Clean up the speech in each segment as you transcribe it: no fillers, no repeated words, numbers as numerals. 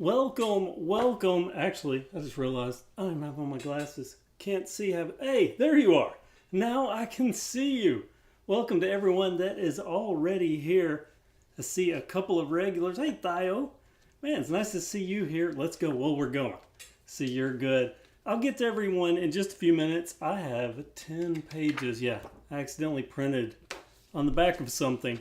Welcome. Actually, I just realized I don't have on my glasses. Can't see. Hey, there you are. Now I can see you. Welcome to everyone that is already here. I see a couple of regulars. Hey, Theo. Man, it's nice to see you here. Let's go. Well, we're going. See, you're good. I'll get to everyone in just a few minutes. I have 10 pages. Yeah, I accidentally printed on the back of something.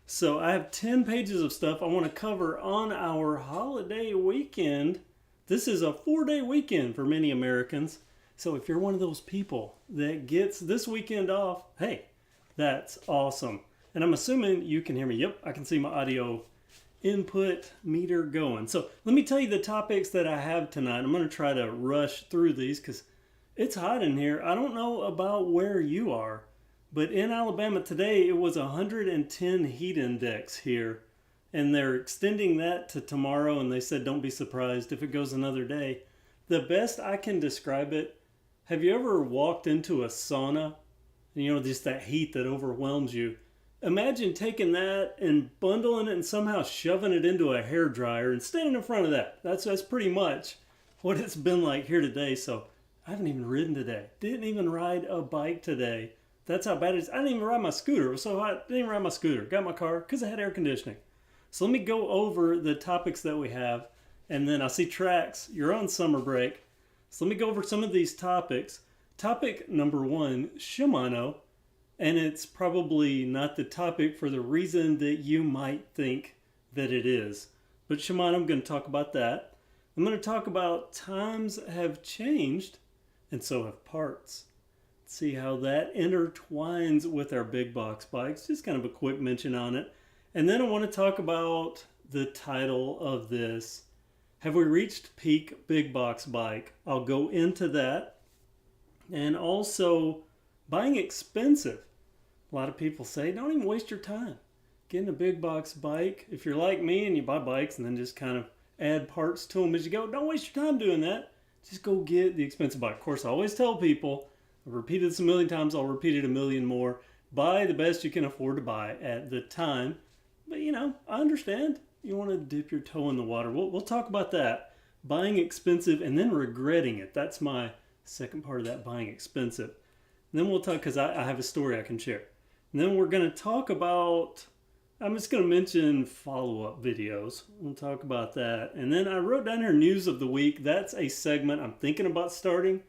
So I have 10 pages of stuff I want to cover on our holiday weekend. This is a 4-day weekend for many Americans. So if you're one of those people that gets this weekend off, hey, that's awesome. And I'm assuming you can hear me. Yep, I can see my audio input meter going. So let me tell you the topics that I have tonight. I'm going to try to rush through these because it's hot in here. I don't know about where you are. But in Alabama today, it was 110 heat index here. And they're extending that to tomorrow. And they said, don't be surprised if it goes another day. The best I can describe it, have you ever walked into a sauna? You know, just that heat that overwhelms you. Imagine taking that and bundling it and somehow shoving it into a hairdryer and standing in front of that. That's pretty much what it's been like here today. So I haven't even ridden today. Didn't even ride a bike today. That's how bad it is. I didn't even ride my scooter. It was so hot. I didn't even ride my scooter. Got my car because I had air conditioning. So let me go over the topics that we have. And then I see Tracks. You're on summer break. So let me go over some of these topics. Topic number 1, Shimano. And it's probably not the topic for the reason that you might think that it is. But Shimano, I'm going to talk about that. I'm going to talk about times have changed and so have parts. See how that intertwines with our big box bikes. Just kind of a quick mention on it. And then I want to talk about the title of this. Have we reached peak big box bike? I'll go into that. And also buying expensive. A lot of people say, don't even waste your time getting a big box bike. If you're like me and you buy bikes and then just kind of add parts to them as you go, don't waste your time doing that. Just go get the expensive bike. Of course, I always tell people, I've repeated this a million times, I'll repeat it a million more. Buy the best you can afford to buy at the time. But you know, I understand. You want to dip your toe in the water. We'll talk about that. Buying expensive and then regretting it. That's my second part of that, buying expensive. And then we'll talk, because I have a story I can share. And then we're going to talk about, I'm just going to mention follow-up videos. We'll talk about that. And then I wrote down here news of the week. That's a segment I'm thinking about starting.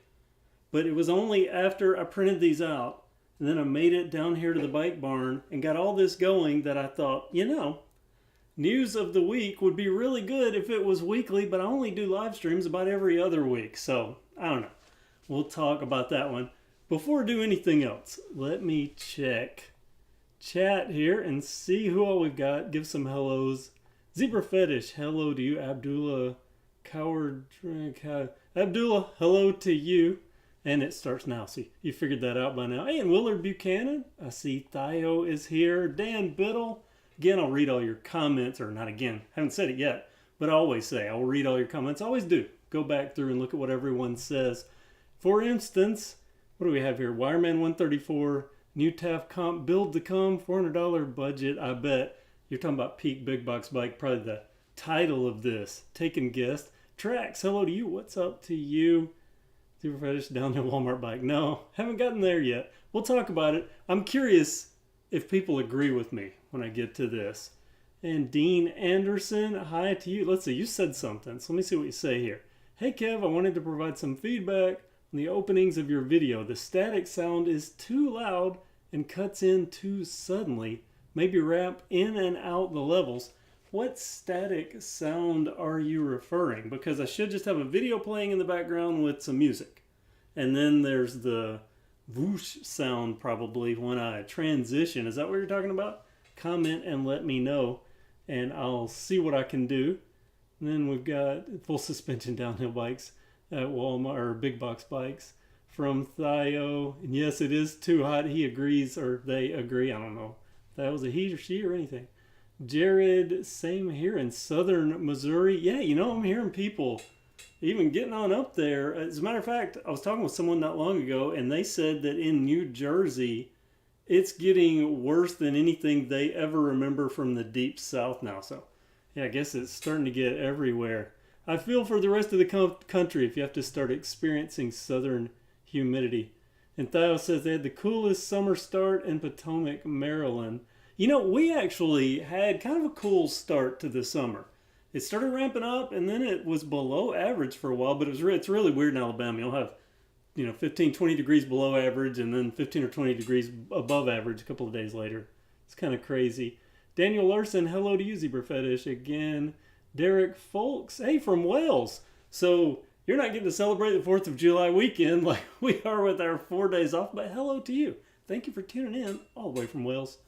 But it was only after I printed these out and then I made it down here to the bike barn and got all this going that I thought, you know, news of the week would be really good if it was weekly, but I only do live streams about every other week. So I don't know. We'll talk about that one. Before I do anything else, let me check chat here and see who all we've got. Give some hellos. Zebra Fetish, hello to you. Abdullah, Coward, Abdullah, hello to you. And it starts now. See, you figured that out by now. Hey, and Willard Buchanan. I see Theo is here. Dan Biddle. Again, I'll read all your comments. Or not again. Haven't said it yet. But I always say I will read all your comments. I always do. Go back through and look at what everyone says. For instance, what do we have here? Wireman 134. New TAF comp. Build to come. $400 budget. I bet. You're talking about peak big box bike. Probably the title of this. Taken guest. Tracks. Hello to you. What's up to you? Super Fetish downhill Walmart bike. No, haven't gotten there yet. We'll talk about it. I'm curious if people agree with me when I get to this. And Dean Anderson, hi to you. Let's see, you said something. So let me see what you say here. Hey Kev, I wanted to provide some feedback on the openings of your video. The static sound is too loud and cuts in too suddenly. Maybe ramp in and out the levels. What static sound are you referring? Because I should just have a video playing in the background with some music. And then there's the whoosh sound probably when I transition. Is that what you're talking about? Comment and let me know. And I'll see what I can do. And then we've got full suspension downhill bikes at Walmart, or big box bikes from Theo. And yes, it is too hot. He agrees, or they agree. I don't know if that was a he or she or anything. Jared, same here in southern Missouri. Yeah, you know, I'm hearing people even getting on up there. As a matter of fact, I was talking with someone not long ago, and they said that in New Jersey, it's getting worse than anything they ever remember from the deep south now. So, yeah, I guess it's starting to get everywhere. I feel for the rest of the country if you have to start experiencing southern humidity. And Theo says they had the coolest summer start in Potomac, Maryland. You know, we actually had kind of a cool start to the summer. It started ramping up, and then it was below average for a while, but it's really weird in Alabama. You'll have, 15, 20 degrees below average, and then 15 or 20 degrees above average a couple of days later. It's kind of crazy. Daniel Larson, hello to you, Zebra Fetish, again. Derek Folks, hey, from Wales. So you're not getting to celebrate the 4th of July weekend like we are with our 4 days off, but hello to you. Thank you for tuning in all the way from Wales.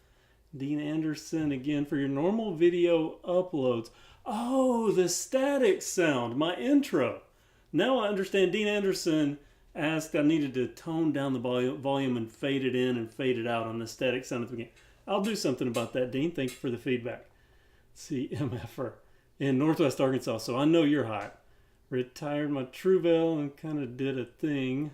Dean Anderson, again, for your normal video uploads. Oh, the static sound, my intro. Now I understand. Dean Anderson asked I needed to tone down the volume and fade it in and fade it out on the static sound at the beginning. I'll do something about that, Dean. Thank you for the feedback. Let's see, MFR in Northwest Arkansas, so I know you're hot. Retired my Truvel and kind of did a thing.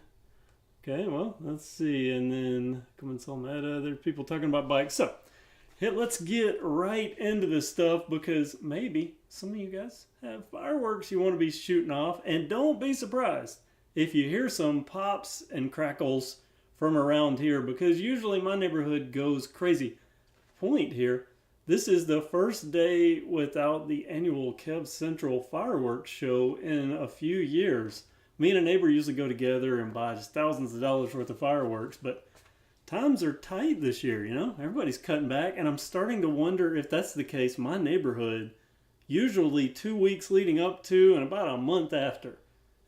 Okay, well, let's see. And then come and Salmetta. There's people talking about bikes. So, let's get right into this stuff because maybe some of you guys have fireworks you want to be shooting off. And don't be surprised if you hear some pops and crackles from around here because usually my neighborhood goes crazy. Point here, this is the first day without the annual KevCentral fireworks show in a few years. Me and a neighbor usually go together and buy just thousands of dollars worth of fireworks, but times are tight this year, Everybody's cutting back, and I'm starting to wonder if that's the case. My neighborhood, usually 2 weeks leading up to and about a month after,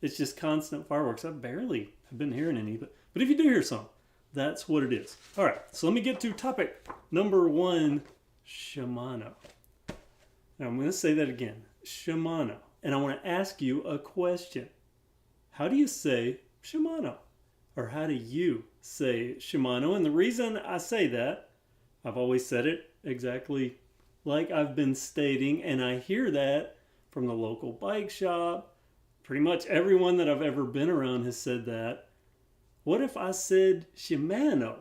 it's just constant fireworks. I barely have been hearing any, but if you do hear some, that's what it is. All right, so let me get to topic number 1, Shimano. Now I'm going to say that again, Shimano. And I want to ask you a question. How do you say Shimano? Or how do you say Shimano? And the reason I say that, I've always said it exactly like I've been stating, and I hear that from the local bike shop. Pretty much everyone that I've ever been around has said that. What if I said Shimano?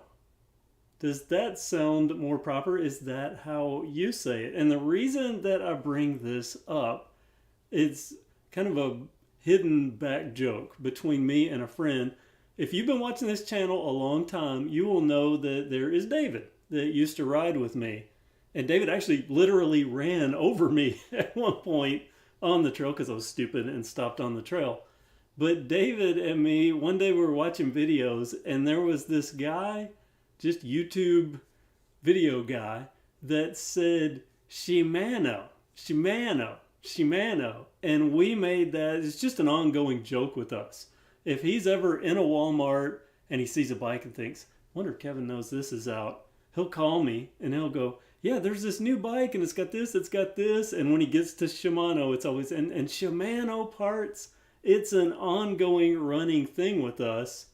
Does that sound more proper? Is that how you say it? And the reason that I bring this up, it's kind of a hidden back joke between me and a friend. If you've been watching this channel a long time, you will know that there is David that used to ride with me. And David actually literally ran over me at one point on the trail because I was stupid and stopped on the trail. But David and me, one day we were watching videos and there was this guy, just YouTube video guy, that said Shimano, Shimano, Shimano. And we made that, it's just an ongoing joke with us. If he's ever in a Walmart and he sees a bike and thinks, wonder if Kevin knows this is out, he'll call me and he'll go, yeah, there's this new bike and it's got this, it's got this. And when he gets to Shimano, it's always, and Shimano parts, it's an ongoing running thing with us.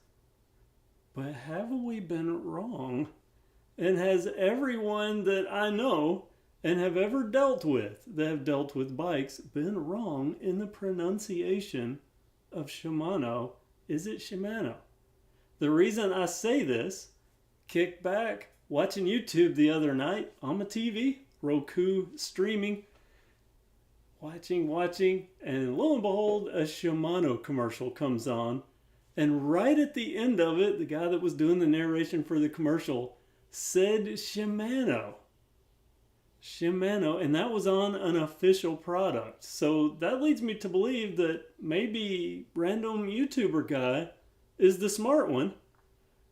But have we been wrong? And has everyone that I know and have ever dealt with, that have dealt with bikes, been wrong in the pronunciation of Shimano? Is it Shimano? The reason I say this, kick back, watching YouTube the other night on my TV, Roku streaming, watching, and lo and behold, a Shimano commercial comes on. And right at the end of it, the guy that was doing the narration for the commercial said Shimano. Shimano, and that was on an official product. So that leads me to believe that maybe random YouTuber guy is the smart one,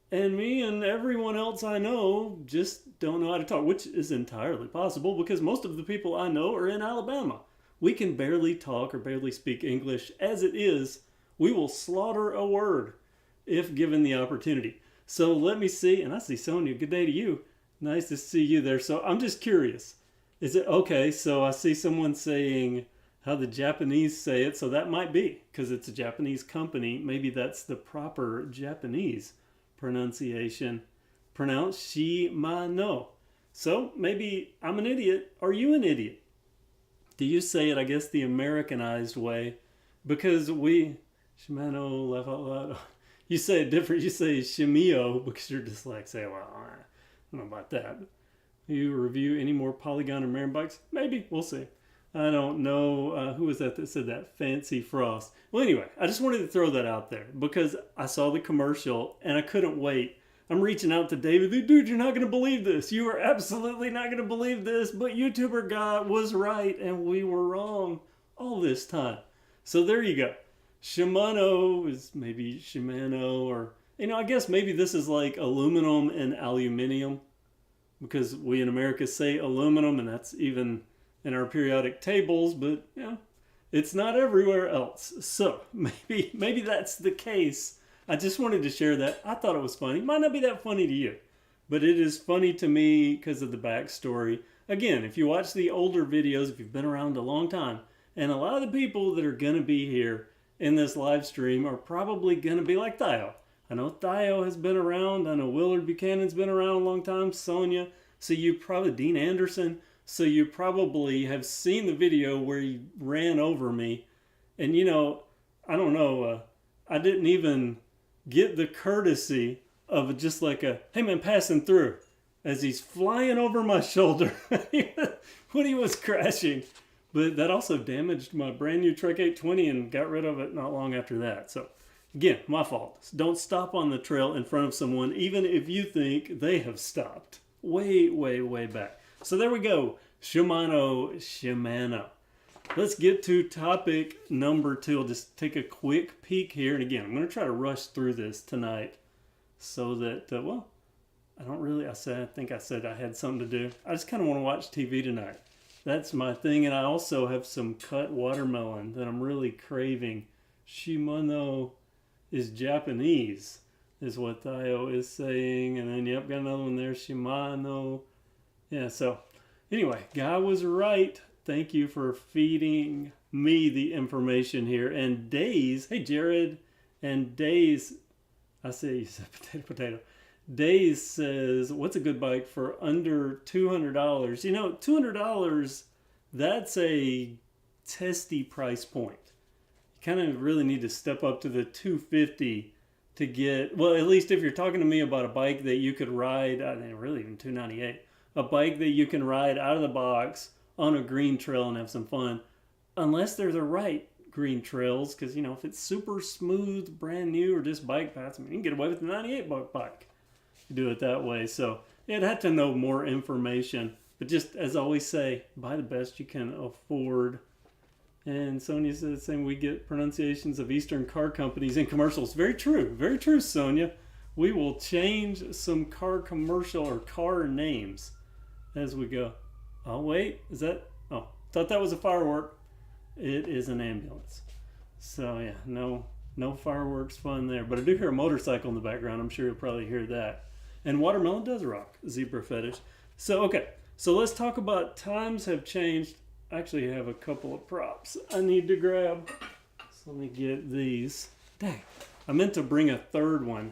and me and everyone else I know just don't know how to talk, which is entirely possible because most of the people I know are in Alabama. We can barely talk or barely speak English. As it is, we will slaughter a word if given the opportunity. So let me see, and I see Sonia, good day to you. Nice to see you there. So I'm just curious. Is it okay? So I see someone saying how the Japanese say it. So that might be because it's a Japanese company. Maybe that's the proper Japanese pronunciation. Pronounced Shimano. So maybe I'm an idiot. Are you an idiot? Do you say it, I guess, the Americanized way? Because we, Shimano, laugh out loud. You say it different. You say Shimio because you're dyslexic. Well, I don't know about that. You review any more Polygon or Marin bikes? Maybe. We'll see. I don't know. Who was that said that? Fancy Frost. Well, anyway, I just wanted to throw that out there because I saw the commercial and I couldn't wait. I'm reaching out to David. Dude, you're not going to believe this. You are absolutely not going to believe this. But YouTuber guy was right and we were wrong all this time. So there you go. Shimano is maybe Shimano, or, I guess maybe this is like aluminum and aluminium, because we in America say aluminum and that's even in our periodic tables, but it's not everywhere else. So maybe that's the case. I just wanted to share that. I thought it was funny. Might not be that funny to you, but it is funny to me because of the backstory. Again, if you watch the older videos, if you've been around a long time, and a lot of the people that are going to be here in this live stream are probably going to be like Theo. I know Theo has been around. I know Willard Buchanan's been around a long time. Sonia. So you probably, Dean Anderson. So you probably have seen the video where he ran over me. And I don't know, I didn't even get the courtesy of just like a, hey man, passing through, as he's flying over my shoulder when he was crashing. But that also damaged my brand new Trek 820 and got rid of it not long after that. So again, my fault. Don't stop on the trail in front of someone, even if you think they have stopped way, way, way back. So there we go. Shimano. Let's get to topic number 2. I'll just take a quick peek here. And again, I'm going to try to rush through this tonight so that, I think I said I had something to do. I just kind of want to watch TV tonight. That's my thing. And I also have some cut watermelon that I'm really craving. Shimano is Japanese, is what Theo is saying. And then, yep, got another one there. Shimano. Yeah, so anyway, guy was right. Thank you for feeding me the information here. And Days, hey Jared, and Days, I say you said potato. Days says, what's a good bike for under $200? $200, that's a testy price point. You kind of really need to step up to the $250 to get, well, at least if you're talking to me about a bike that you could ride, I think really even $298, a bike that you can ride out of the box on a green trail and have some fun, unless they're the right green trails, because if it's super smooth, brand new, or just bike paths, you can get away with a $98 bike. You do it that way. So I'd have to know more information, but just as I always say, buy the best you can afford. And Sonia said the same. We get pronunciations of Eastern car companies in commercials. Very true, Sonia. We will change some car commercial or car names as we go. Oh, wait, is that? Oh, thought that was a firework. It is an ambulance. So yeah, no fireworks fun there. But I do hear a motorcycle in the background. I'm sure you'll probably hear that. And watermelon does rock. Zebra fetish. So okay, so let's talk about times have changed. I actually have a couple of props I need to grab. So let me get these. Dang, I meant to bring a third one,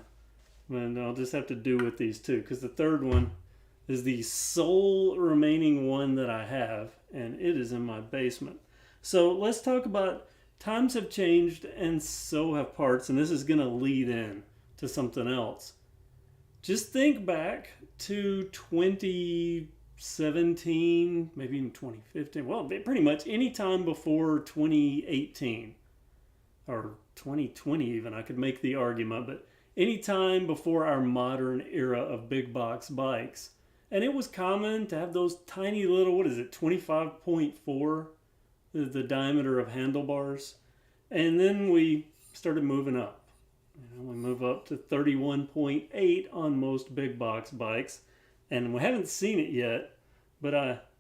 and I'll just have to do with these two, because the third one is the sole remaining one that I have, and it is in my basement. So let's talk about times have changed and so have parts, and this is going to lead in to something else. Just think back to 2017, maybe even 2015, well, pretty much any time before 2018, or 2020 even, I could make the argument, but any time before our modern era of big box bikes. And it was common to have those tiny little, 25.4, the diameter of handlebars. And then we started moving up. We move up to 31.8 on most big box bikes. And we haven't seen it yet, but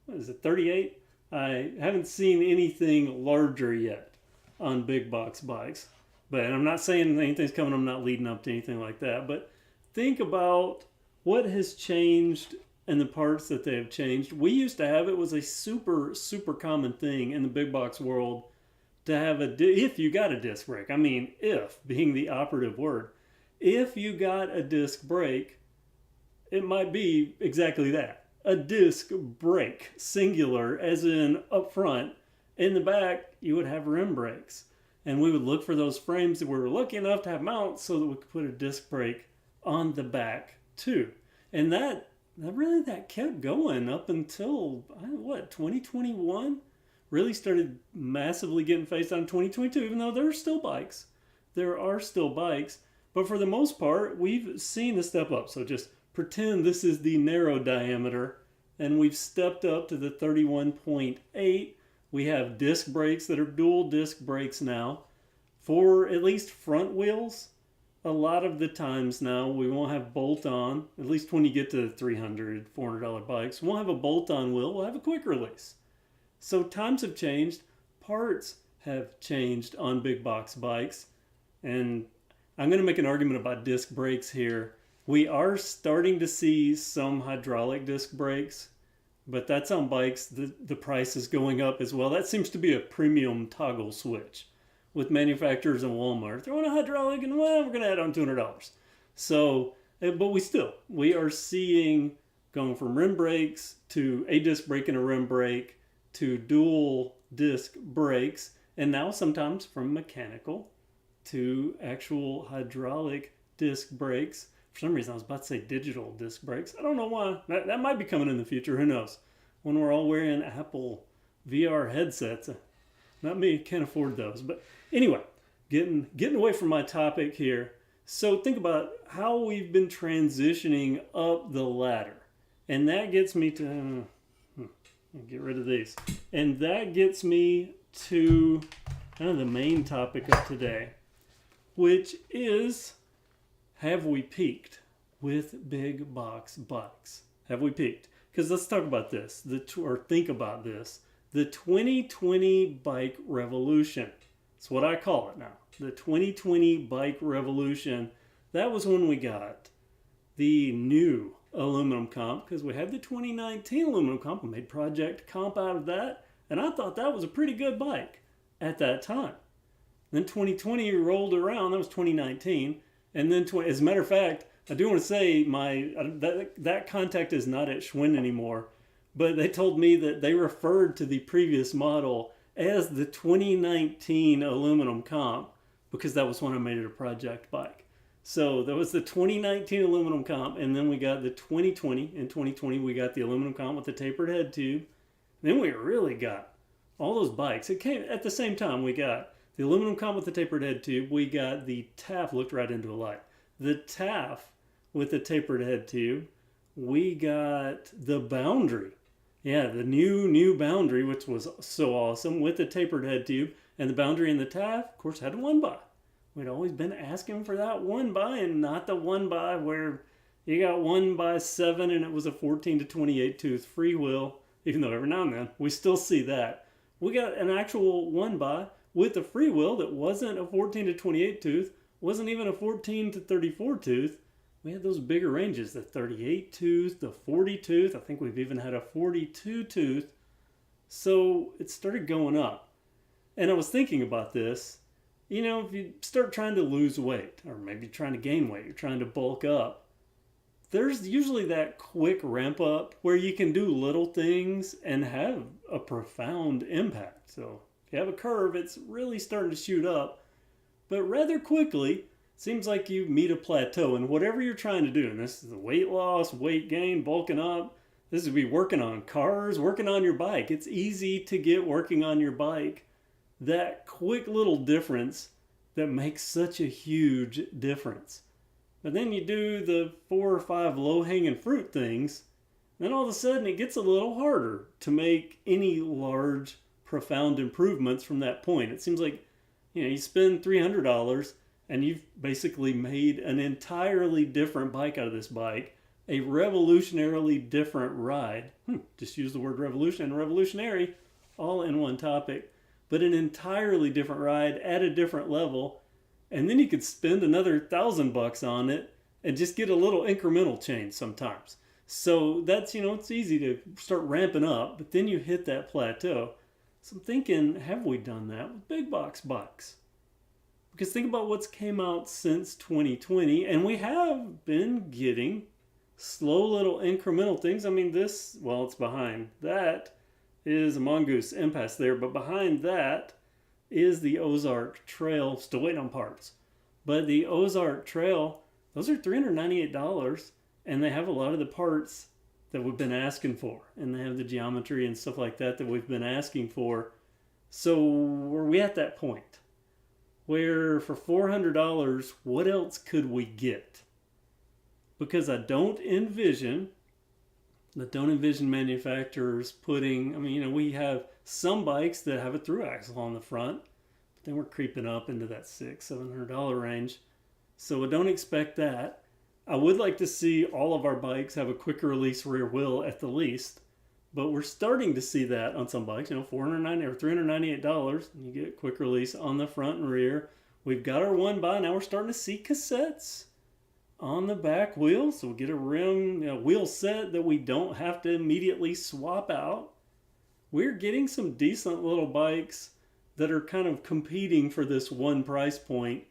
what is it, 38? I haven't seen anything larger yet on big box bikes. But I'm not saying anything's coming, I'm not leading up to anything like that. But think about what has changed and the parts that they have changed. We used to have, it was a super, super common thing in the big box world to have if you got a disc brake. I mean, if being the operative word. If you got a disc brake, it might be exactly that. A disc brake, singular, as in up front. In the back, you would have rim brakes. And we would look for those frames that we were lucky enough to have mounts so that we could put a disc brake on the back too. And that kept going up until, 2021? really started massively getting phased out in 2022, even though there are still bikes. There are still bikes. But for the most part, we've seen the step up. So just pretend this is the narrow diameter, and we've stepped up to the 31.8. We have disc brakes that are dual disc brakes now. For at least front wheels, a lot of the times now we won't have bolt-on, at least when you get to $300, $400 bikes, we won't have a bolt-on wheel, we'll have a quick release. So times have changed, parts have changed on big box bikes, and I'm going to make an argument about disc brakes here. We are starting to see some hydraulic disc brakes, but that's on bikes. The price is going up as well. That seems to be a premium toggle switch with manufacturers and Walmart. Throwing a hydraulic and, well, we're going to add on $200. So, but we are seeing going from rim brakes to a disc brake and a rim brake to dual disc brakes, and now sometimes from mechanical to actual hydraulic disc brakes. For some reason, I was about to say digital disc brakes. I don't know why. That might be coming in the future. Who knows? When we're all wearing Apple VR headsets. Not me, can't afford those. But anyway, getting away from my topic here. So think about how we've been transitioning up the ladder. And that gets me to... get rid of these. And that gets me to kind of the main topic of today, which is, have we peaked with big box bikes? Have we peaked? Because let's talk about this, or think about this. The 2020 bike revolution. That's what I call it now. The 2020 bike revolution. That was when we got the new aluminum comp, because we had the 2019 aluminum comp and made Project Comp out of that. And I thought that was a pretty good bike at that time. Then 2020 rolled around. That was 2019. And then, as a matter of fact, I do want to say that contact is not at Schwinn anymore. But they told me that they referred to the previous model as the 2019 aluminum comp because that was when I made it a project bike. So that was the 2019 aluminum comp, and then we got the 2020. In 2020, we got the aluminum comp with the tapered head tube. Then we really got all those bikes. It came at the same time. We got the aluminum comp with the tapered head tube. We got the TAF, looked right into a light. The TAF with the tapered head tube. We got the Boundary. Yeah, the new Boundary, which was so awesome, with the tapered head tube. And the Boundary and the TAF, of course, had a 1x. We'd always been asking for that 1x, and not the 1x where you got 1x7 and it was a 14 to 28 tooth freewheel, even though every now and then we still see that. We got an actual 1x with a freewheel that wasn't a 14 to 28 tooth, wasn't even a 14 to 34 tooth. We had those bigger ranges, the 38 tooth, the 40 tooth. I think we've even had a 42 tooth. So it started going up. And I was thinking about this. You know, if you start trying to lose weight, or maybe trying to gain weight, you're trying to bulk up, there's usually that quick ramp up where you can do little things and have a profound impact. So if you have a curve, it's really starting to shoot up. But rather quickly, seems like you meet a plateau in whatever you're trying to do. And this is the weight loss, weight gain, bulking up. This would be working on cars, working on your bike. It's easy to get working on your bike. That quick little difference that makes such a huge difference. But then you do the 4 or 5 low-hanging fruit things, then all of a sudden it gets a little harder to make any large, profound improvements from that point. It seems like, you spend $300 and you've basically made an entirely different bike out of this bike, a revolutionarily different ride. Just use the word revolution and revolutionary all in one topic, but an entirely different ride at a different level. And then you could spend another $1,000 on it and just get a little incremental change sometimes. So that's, it's easy to start ramping up, but then you hit that plateau. So I'm thinking, have we done that with big box bikes? Because think about what's came out since 2020, and we have been getting slow little incremental things. I mean, it's behind. That is a Mongoose Impasse there, but behind that is the Ozark Trail. Still waiting on parts. But the Ozark Trail, those are $398, and they have a lot of the parts that we've been asking for. And they have the geometry and stuff like that we've been asking for. So are we at that point where for $400, what else could we get? Because I don't envision manufacturers putting, we have some bikes that have a through axle on the front, but then we're creeping up into that $600-700 range. So I don't expect that. I would like to see all of our bikes have a quicker release rear wheel at the least, but we're starting to see that on some bikes, $490 or $398, and you get quick release on the front and rear. We've got our one by, now we're starting to see cassettes on the back wheel, so we get a rim, wheel set that we don't have to immediately swap out. We're getting some decent little bikes that are kind of competing for this one price point.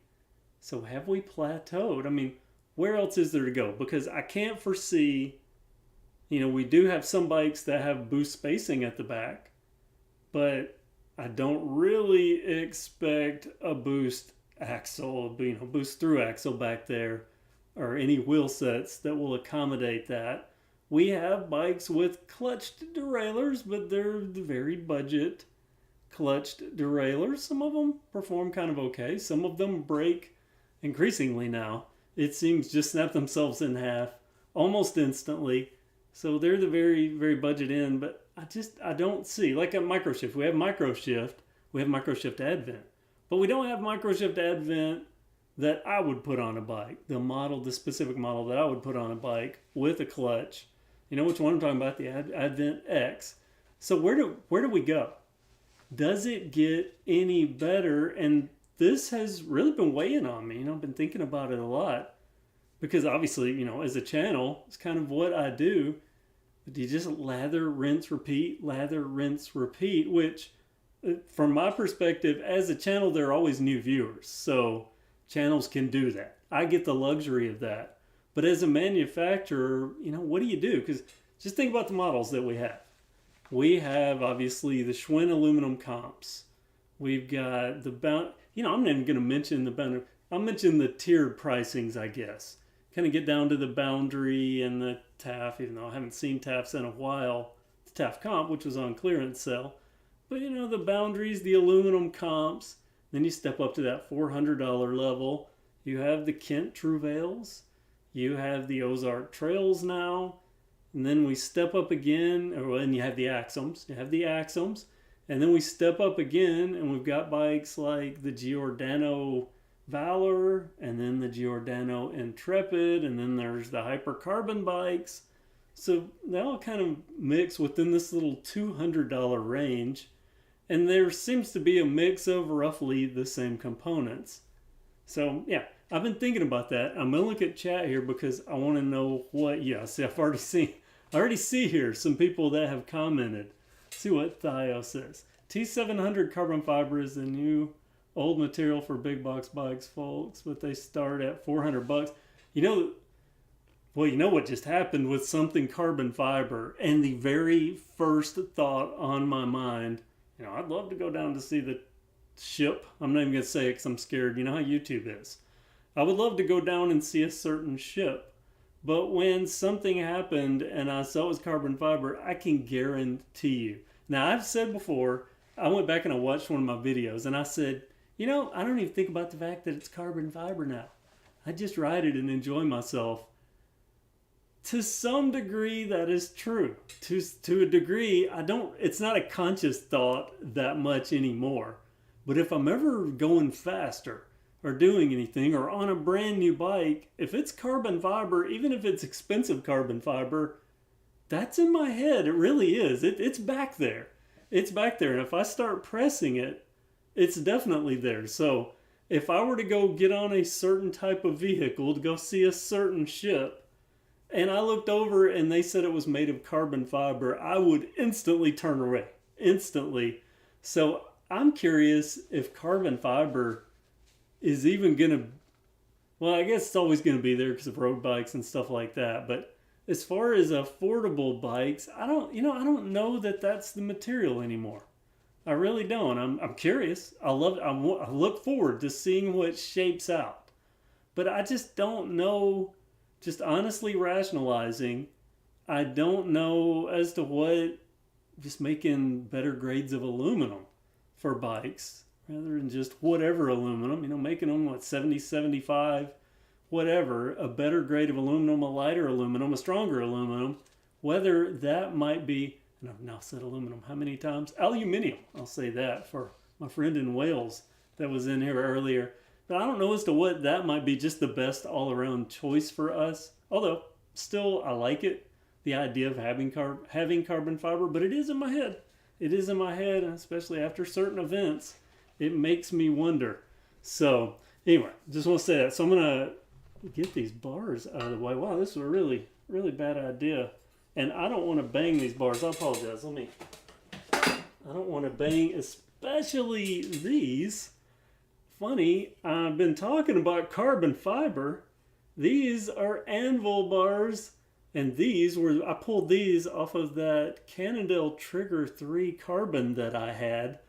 So have we plateaued? Where else is there to go? Because I can't foresee, we do have some bikes that have boost spacing at the back, but I don't really expect a boost axle, boost through axle back there, or any wheel sets that will accommodate that. We have bikes with clutched derailleurs, but they're the very budget clutched derailleurs. Some of them perform kind of okay. Some of them break increasingly now. It seems just snap themselves in half almost instantly. So they're the very, very budget end, but I don't see, like at Microshift, we have Microshift Advent, but we don't have Microshift Advent that I would put on a bike, the specific model that I would put on a bike with a clutch. You know which one I'm talking about, the Advent X. So where do we go? Does it get any better? And this has really been weighing on me. I've been thinking about it a lot because obviously, as a channel, it's kind of what I do. But you just lather, rinse, repeat, which from my perspective, as a channel, there are always new viewers. So channels can do that. I get the luxury of that. But as a manufacturer, what do you do? Because just think about the models that we have. We have, obviously, the Schwinn aluminum comps. We've got the I'm not even going to mention the boundary. I'll mention the tiered pricings, I guess. Kind of get down to the boundary and the TAF, even though I haven't seen TAFs in a while. The TAF comp, which was on clearance sale. But, the boundaries, the aluminum comps. Then you step up to that $400 level. You have the Kent Trouvails. You have the Ozark Trails now. And then we step up again, and you have the Axums. And then we step up again, and we've got bikes like the Giordano Valor, and then the Giordano Intrepid, and then there's the Hypercarbon bikes. So they all kind of mix within this little $200 range. And there seems to be a mix of roughly the same components. So, yeah, I've been thinking about that. I'm going to look at chat here because I want to know I already see here some people that have commented. See what Theo says. T700 carbon fiber is the new old material for big box bikes, folks, but they start at $400. You know what just happened with something carbon fiber, and the very first thought on my mind, I'd love to go down to see the ship. I'm not even going to say it because I'm scared. You know how YouTube is. I would love to go down and see a certain ship. But when something happened and I saw it was carbon fiber, I can guarantee you. Now, I've said before, I went back and I watched one of my videos and I said, I don't even think about the fact that it's carbon fiber now. I just ride it and enjoy myself. To some degree, that is true. To a degree, it's not a conscious thought that much anymore. But if I'm ever going faster or doing anything or on a brand new bike, if it's carbon fiber, even if it's expensive carbon fiber, that's in my head. It really is. It's back there. It's back there. And if I start pressing it, it's definitely there. So if I were to go get on a certain type of vehicle to go see a certain ship, and I looked over and they said it was made of carbon fiber, I would instantly turn away. Instantly. So I'm curious if carbon fiber is even going to... Well, I guess it's always going to be there because of road bikes and stuff like that. But as far as affordable bikes, I don't know that that's the material anymore. I really don't. I'm curious. I look forward to seeing what shapes out. But I just don't know... Just honestly rationalizing, I don't know as to what just making better grades of aluminum for bikes rather than just whatever aluminum, making them what, 70, 75, whatever, a better grade of aluminum, a lighter aluminum, a stronger aluminum, whether that might be, and I've now said aluminum how many times? Aluminium, I'll say that for my friend in Wales that was in here earlier. But I don't know as to what that might be just the best all-around choice for us. Although, still, I like it, the idea of having carbon fiber, but it is in my head. It is in my head, especially after certain events. It makes me wonder. So, anyway, just want to say that. So I'm going to get these bars out of the way. Wow, this is a really, really bad idea. And I don't want to bang these bars. I apologize. I don't want to bang, especially these. Funny, I've been talking about carbon fiber. These are anvil bars, and I pulled these off of that Cannondale Trigger 3 carbon that I had.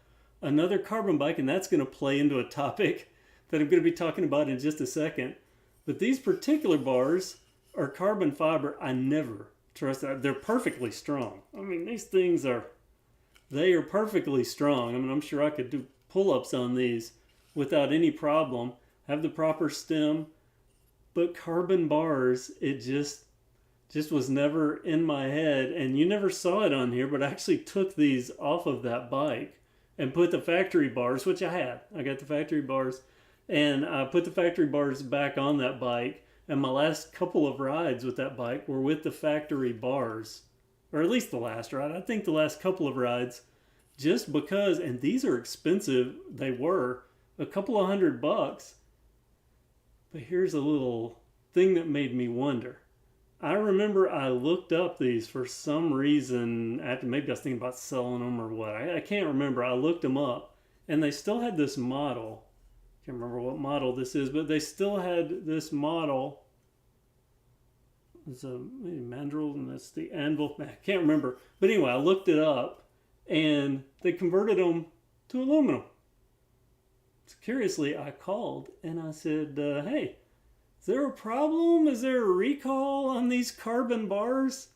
Another carbon bike, and that's going to play into a topic that I'm going to be talking about in just a second. But these particular bars are carbon fiber. I never trust that. They're perfectly strong. I mean, these things they are perfectly strong. I mean, I'm sure I could do pull-ups on these without any problem, have the proper stem, but carbon bars, it just was never in my head, and you never saw it on here, but I actually took these off of that bike and put the factory bars, which I got the factory bars, and I put the factory bars back on that bike, and my last couple of rides with that bike were with the factory bars, or at least the last ride. I think the last couple of rides, just because, and these are expensive, they were a couple of $100, but here's a little thing that made me wonder. I remember I looked up these for some reason, after maybe I was thinking about selling them or what. I can't remember. I looked them up, and they still had this model. I can't remember what model this is, but they still had this model. It's a mandrel, and that's the anvil. I can't remember. But anyway, I looked it up, and they converted them to aluminum. So curiously, I called, and I said, hey, is there a problem? Is there a recall on these carbon bars?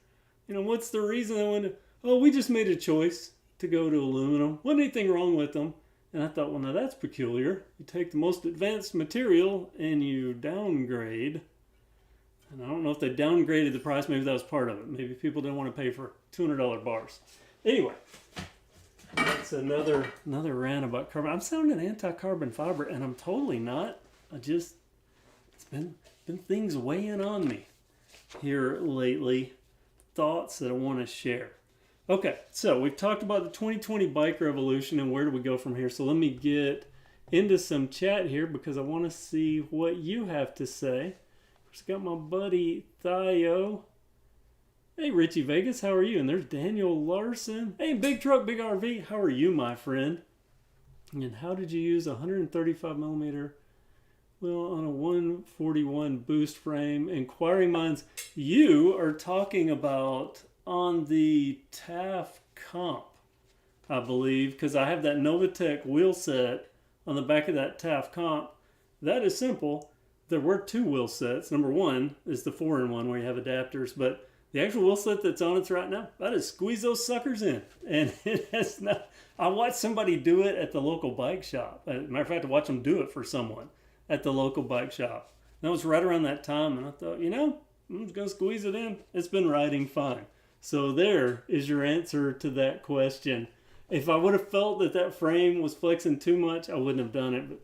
What's the reason? We just made a choice to go to aluminum. Wasn't anything wrong with them. And I thought, well, now that's peculiar. You take the most advanced material and you downgrade. And I don't know if they downgraded the price. Maybe that was part of it. Maybe people didn't want to pay for $200 bars. Anyway, that's another rant about carbon. I'm sounding anti-carbon fiber, and I'm totally not. It's been things weighing on me here lately. Thoughts that I want to share. Okay, so we've talked about the 2020 bike revolution and where do we go from here. So let me get into some chat here because I want to see what you have to say. First, got my buddy Theo. Hey, Richie Vegas, how are you? And there's Daniel Larson. Hey, Big Truck, Big RV, how are you, my friend? And how did you use 135 millimeter wheel on a 141 boost frame? Inquiring minds, you are talking about on the TAF comp, I believe, because I have that Novatech wheel set on the back of that TAF comp. That is simple. There were two wheel sets. Number one is the 4-in-1 where you have adapters, but the actual wheel set that's on it right now, that is squeeze those suckers in. And it has not. I watched somebody do it at the local bike shop. As a matter of fact, I watched them do it for someone at the local bike shop. That was right around that time, and I thought, I'm just going to squeeze it in. It's been riding fine. So there is your answer to that question. If I would have felt that frame was flexing too much, I wouldn't have done it, but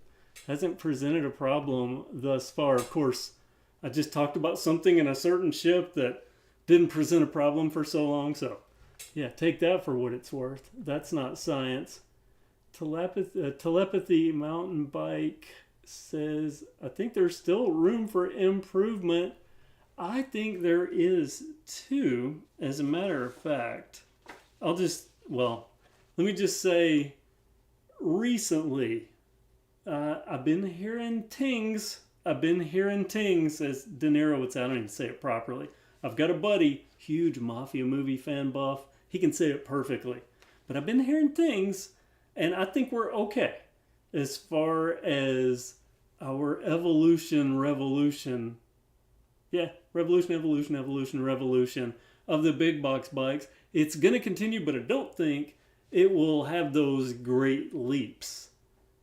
hasn't presented a problem thus far. Of course, I just talked about something in a certain ship that didn't present a problem for so long. So yeah, take that for what it's worth. That's not science. Telepathy mountain bike says, I think there's still room for improvement. I think there is too. As a matter of fact, let me just say, recently, I've been hearing tings, as De Niro would say. I don't even say it properly. I've got a buddy, huge Mafia movie fan buff. He can say it perfectly. But I've been hearing things, and I think we're okay as far as our revolution of the big box bikes. It's going to continue, but I don't think it will have those great leaps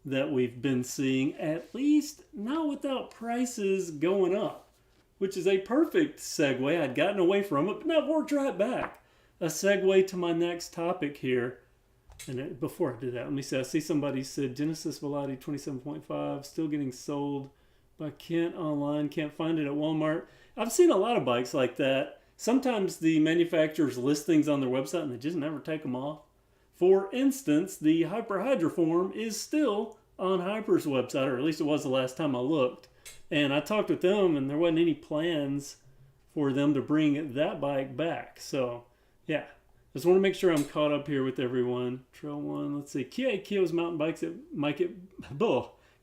that we've been seeing, at least not without prices going up, which is a perfect segue. I'd gotten away from it, but now I've worked right back. A segue to my next topic here. And before I do that, let me say, I see somebody said Genesis Velocity 27.5 still getting sold by Kent online. Can't find it at Walmart. I've seen a lot of bikes like that. Sometimes the manufacturers list things on their website and they just never take them off. For instance, the Hyper Hydroform is still on Hyper's website, or at least it was the last time I looked. And I talked with them, and there wasn't any plans for them to bring that bike back. So, yeah. Just want to make sure I'm caught up here with everyone. Trail 1, let's see. Keo's Mountain Bikes at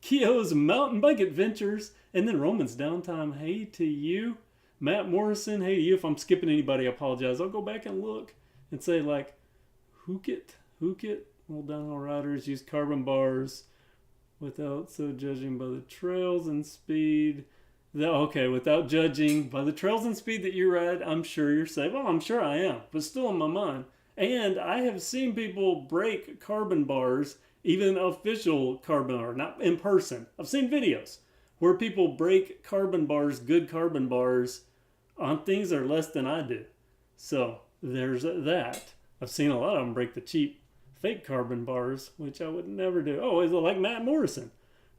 Keo's Mountain Bike Adventures. And then Roman's Downtime. Hey to you. Matt Morrison, hey to you. If I'm skipping anybody, I apologize. I'll go back and look and say, like, Hook it. Well, downhill riders use carbon bars without so judging by the trails and speed. Okay, without judging by the trails and speed that you ride, I'm sure you're safe. Well, I'm sure I am, but still in my mind. And I have seen people break carbon bars, even official carbon bars, not in person. I've seen videos where people break carbon bars, good carbon bars, on things that are less than I do. So there's that. I've seen a lot of them break the cheap fake carbon bars, which I would never do. Oh, is it like Matt Morrison?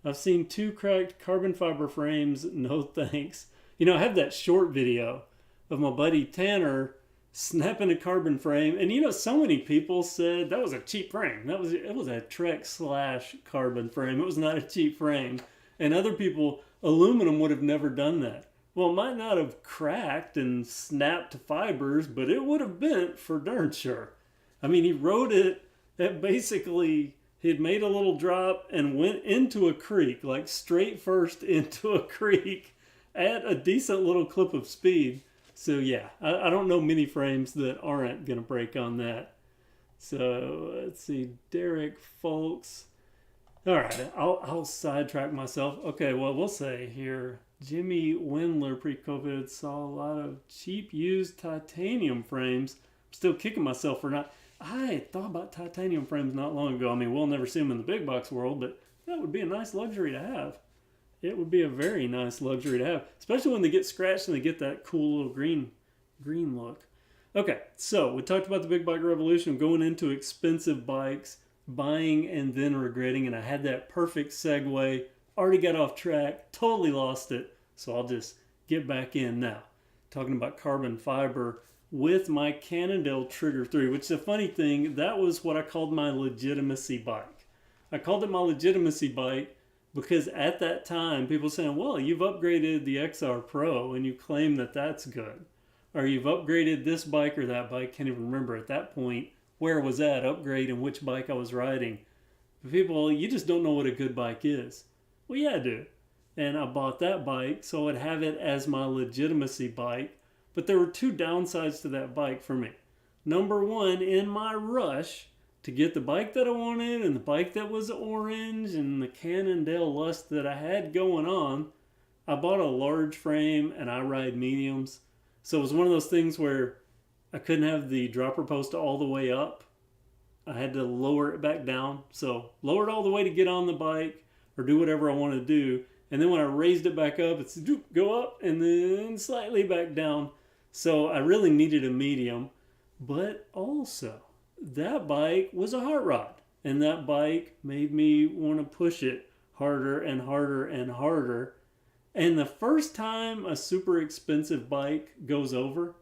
I've seen 2 cracked carbon fiber frames. No thanks. You know, I have that short video of my buddy Tanner snapping a carbon frame. And you know, so many people said that was a cheap frame. It was a Trek / carbon frame. It was not a cheap frame. And other people, aluminum would have never done that. Well, it might not have cracked and snapped to fibers, but it would have bent for darn sure. I mean, he rode it at basically, he'd made a little drop and went into a creek, like straight first into a creek at a decent little clip of speed. So yeah, I don't know many frames that aren't going to break on that. So let's see, Derek Folks. All right, I'll sidetrack myself. Okay, well, we'll say here, Jimmy Windler pre-COVID saw a lot of cheap used titanium frames. I'm still kicking myself for not. I thought about titanium frames not long ago. I mean, we'll never see them in the big box world, but that would be a nice luxury to have. It would be a very nice luxury to have, especially when they get scratched and they get that cool little green look. Okay, so we talked about the big bike revolution, going into expensive bikes, buying and then regretting, and I had that perfect segue. Already got off track, totally lost it, so I'll just get back in now. Talking about carbon fiber with my Cannondale Trigger 3, which is a funny thing, that was what I called my legitimacy bike. I called it my legitimacy bike because at that time, people saying, well, you've upgraded the XR Pro and you claim that that's good. Or you've upgraded this bike or that bike, can't even remember at that point where was that upgrade and which bike I was riding. But people, you just don't know what a good bike is. Well, yeah, I do. And I bought that bike so I'd have it as my legitimacy bike. But there were 2 downsides to that bike for me. Number 1, in my rush to get the bike that I wanted and the bike that was orange and the Cannondale lust that I had going on, I bought a large frame and I ride mediums. So it was one of those things where I couldn't have the dropper post all the way up. I had to lower it back down. So lower it all the way to get on the bike or do whatever I want to do. And then when I raised it back up, it's go up and then slightly back down. So I really needed a medium. But also, that bike was a hot rod. And that bike made me want to push it harder and harder and harder. And the first time a super expensive bike goes over,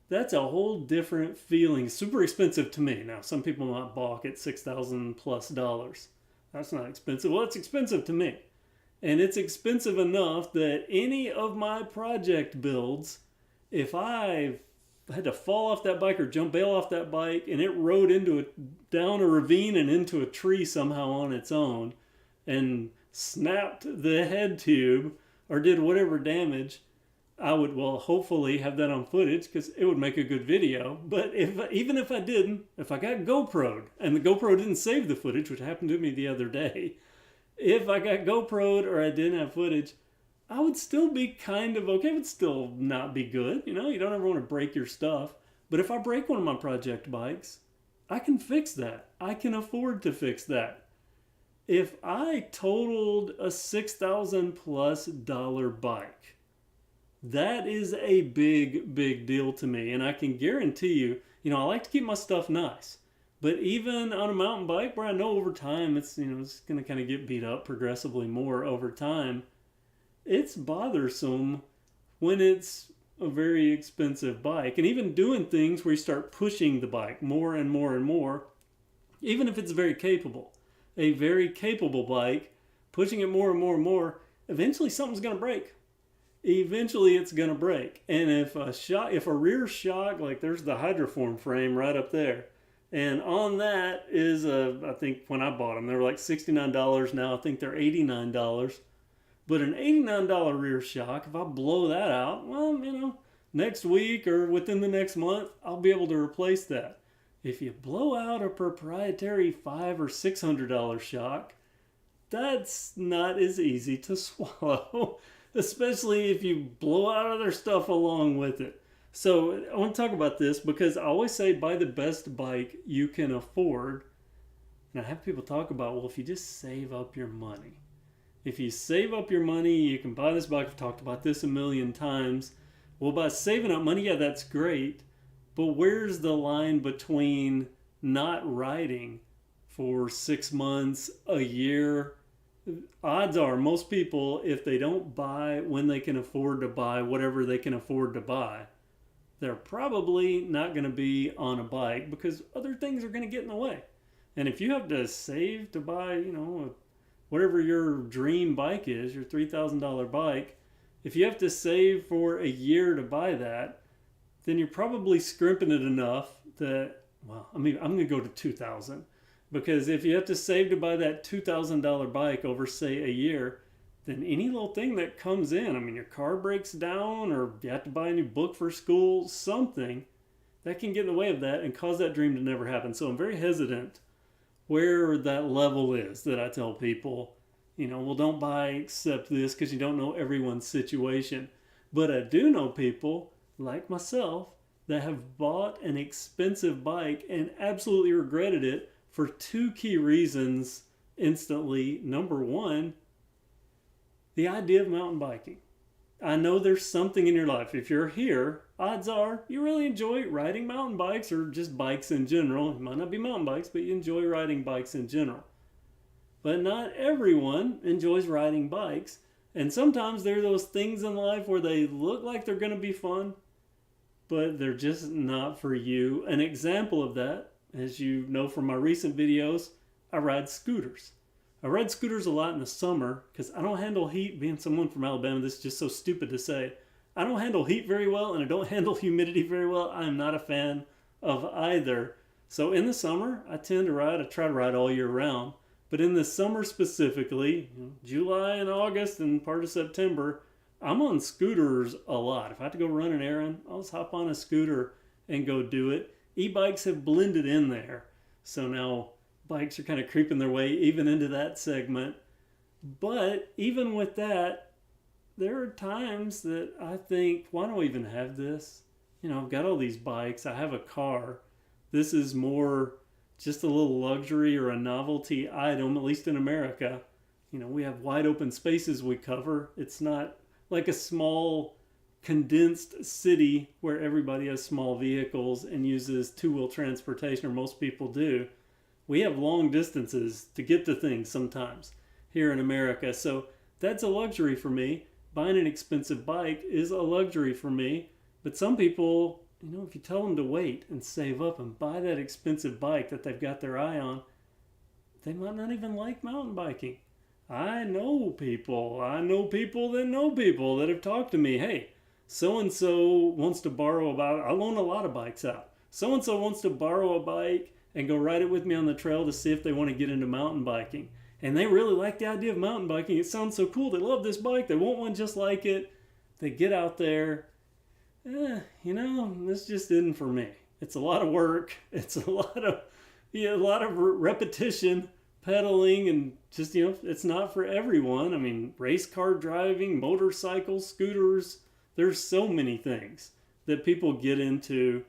that's a whole different feeling. Super expensive to me. Now, some people might balk at $6,000+. That's not expensive. Well, it's expensive to me. And it's expensive enough that any of my project builds, if I had to fall off that bike or jump bail off that bike and it rode down a ravine and into a tree somehow on its own and snapped the head tube or did whatever damage, I would, well, hopefully have that on footage because it would make a good video. But even if I didn't, if I got GoPro'd and the GoPro didn't save the footage, which happened to me the other day, if I got GoPro'd or I didn't have footage, I would still be kind of okay. It would still not be good. You know, you don't ever want to break your stuff. But if I break one of my project bikes, I can fix that. I can afford to fix that. If I totaled a $6,000+ bike, that is a big, big deal to me. And I can guarantee you, I like to keep my stuff nice. But even on a mountain bike where I know over time it's going to kind of get beat up progressively more over time, it's bothersome when it's a very expensive bike. And even doing things where you start pushing the bike more and more and more, even if it's very capable. A very capable bike, pushing it more and more and more, eventually something's going to break. Eventually it's going to break. And if a rear shock, like there's the hydroform frame right up there, and on that is I think when I bought them, they were like $69. Now I think they're $89. But an $89 rear shock, if I blow that out, well, next week or within the next month, I'll be able to replace that. If you blow out a proprietary $500 or $600 shock, that's not as easy to swallow, especially if you blow out other stuff along with it. So I want to talk about this because I always say buy the best bike you can afford. And I have people talk about, well, if you just save up your money. If you save up your money, you can buy this bike. I've talked about this a million times. Well, by saving up money, yeah, that's great. But where's the line between not riding for 6 months, a year? Odds are most people, if they don't buy when they can afford to buy whatever they can afford to buy, they're probably not going to be on a bike because other things are going to get in the way. And if you have to save to buy, whatever your dream bike is, your $3,000 bike, if you have to save for a year to buy that, then you're probably scrimping it enough that, I'm going to go to $2,000. Because if you have to save to buy that $2,000 bike over, say, a year, then any little thing that comes in, your car breaks down or you have to buy a new book for school, something that can get in the way of that and cause that dream to never happen. So I'm very hesitant where that level is that I tell people, well, don't buy except this because you don't know everyone's situation. But I do know people like myself that have bought an expensive bike and absolutely regretted it for two key reasons instantly. Number one, the idea of mountain biking. I know there's something in your life. If you're here, odds are you really enjoy riding mountain bikes or just bikes in general. It might not be mountain bikes, but you enjoy riding bikes in general. But not everyone enjoys riding bikes. And sometimes there are those things in life where they look like they're going to be fun, but they're just not for you. An example of that, as you know from my recent videos, I ride scooters. I ride scooters a lot in the summer because I don't handle heat. Being someone from Alabama, this is just so stupid to say. I don't handle heat very well and I don't handle humidity very well. I'm not a fan of either. So in the summer, I try to ride all year round. But in the summer specifically, July and August and part of September, I'm on scooters a lot. If I have to go run an errand, I'll just hop on a scooter and go do it. E-bikes have blended in there. So now bikes are kind of creeping their way even into that segment. But even with that, there are times that I think, why don't we even have this? I've got all these bikes. I have a car. This is more just a little luxury or a novelty item, at least in America. We have wide open spaces we cover. It's not like a small condensed city where everybody has small vehicles and uses two-wheel transportation, or most people do. We have long distances to get to things sometimes here in America. So that's a luxury for me. Buying an expensive bike is a luxury for me. But some people, if you tell them to wait and save up and buy that expensive bike that they've got their eye on, they might not even like mountain biking. I know people that know people that have talked to me. Hey, so-and-so wants to borrow I loan a lot of bikes out. So-and-so wants to borrow a bike and go ride it with me on the trail to see if they want to get into mountain biking. And they really like the idea of mountain biking. It sounds so cool. They love this bike. They want one just like it. They get out there. This just isn't for me. It's a lot of work. It's a lot of repetition, pedaling, and just, it's not for everyone. Race car driving, motorcycles, scooters. There's so many things that people get into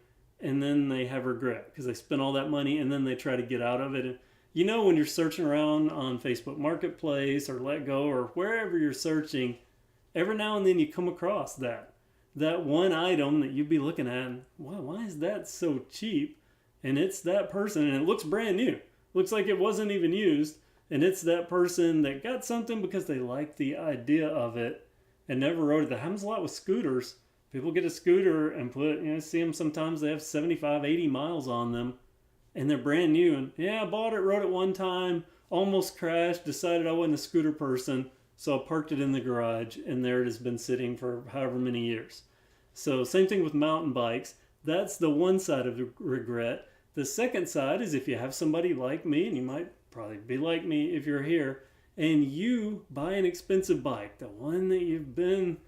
and then they have regret because they spent all that money and then they try to get out of it. And you know, when you're searching around on Facebook Marketplace or Let Go or wherever you're searching, every now and then you come across that one item that you'd be looking at and, wow, why is that so cheap? And it's that person, and it looks brand new. Looks like it wasn't even used. And it's that person that got something because they liked the idea of it and never rode it. That happens a lot with scooters. People get a scooter and see them sometimes, they have 75, 80 miles on them, and they're brand new. And yeah, I bought it, rode it one time, almost crashed, decided I wasn't a scooter person, so I parked it in the garage, and there it has been sitting for however many years. So same thing with mountain bikes. That's the one side of the regret. The second side is if you have somebody like me, and you might probably be like me if you're here, and you buy an expensive bike, the one that you've been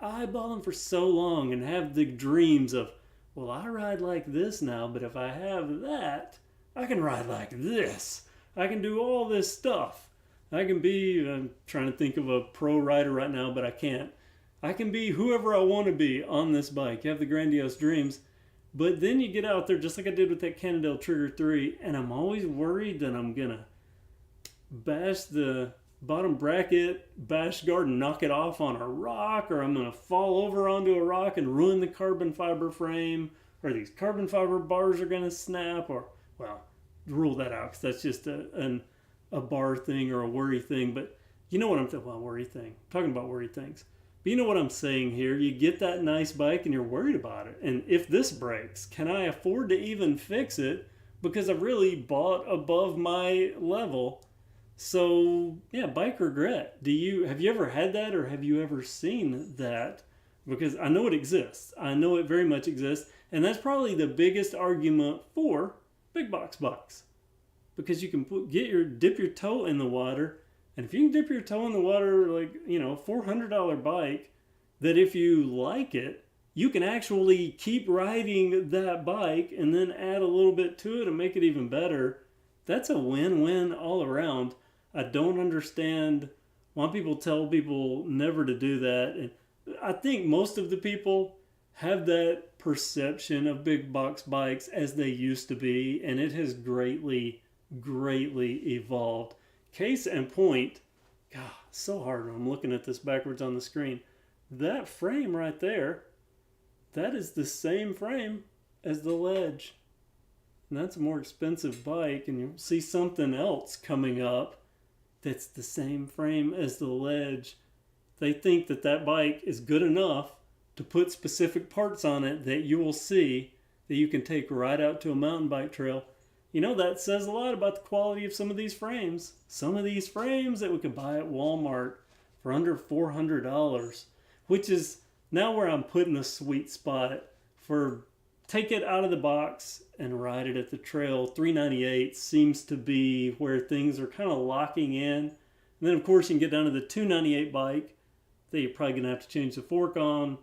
eyeballing for so long and have the dreams of, well, I ride like this now, but if I have that, I can ride like this. I can do all this stuff. I'm trying to think of a pro rider right now, but I can't. I can be whoever I want to be on this bike. You have the grandiose dreams. But then you get out there, just like I did with that Cannondale Trigger 3, and I'm always worried that I'm going to bash the bottom bracket, bash guard, and knock it off on a rock, or I'm going to fall over onto a rock and ruin the carbon fiber frame, or these carbon fiber bars are going to snap, or, well, rule that out, because that's just a bar thing or a worry thing. But you know what I'm talking about, worry thing. I'm talking about worry things. But you know what I'm saying here. You get that nice bike and you're worried about it. And if this breaks, can I afford to even fix it? Because I've really bought above my level. So yeah, bike regret. Have you ever had that, or have you ever seen that? Because I know it exists. I know it very much exists. And that's probably the biggest argument for big box bikes. Because you can dip your toe in the water. And if you can dip your toe in the water, like, $400 bike, that if you like it, you can actually keep riding that bike and then add a little bit to it and make it even better. That's a win-win all around. I don't understand why people tell people never to do that. And I think most of the people have that perception of big box bikes as they used to be, and it has greatly, greatly evolved. Case in point, God, so hard when I'm looking at this backwards on the screen. That frame right there, that is the same frame as the Ledge. And that's a more expensive bike, and you'll see something else coming up that's the same frame as the Ledge. They think that bike is good enough to put specific parts on it that you will see that you can take right out to a mountain bike trail. That says a lot about the quality of some of these frames. Some of these frames that we could buy at Walmart for under $400, which is now where I'm putting the sweet spot for take it out of the box and ride it at the trail. $398 seems to be where things are kind of locking in. And then, of course, you can get down to the $298 bike that you're probably going to have to change the fork on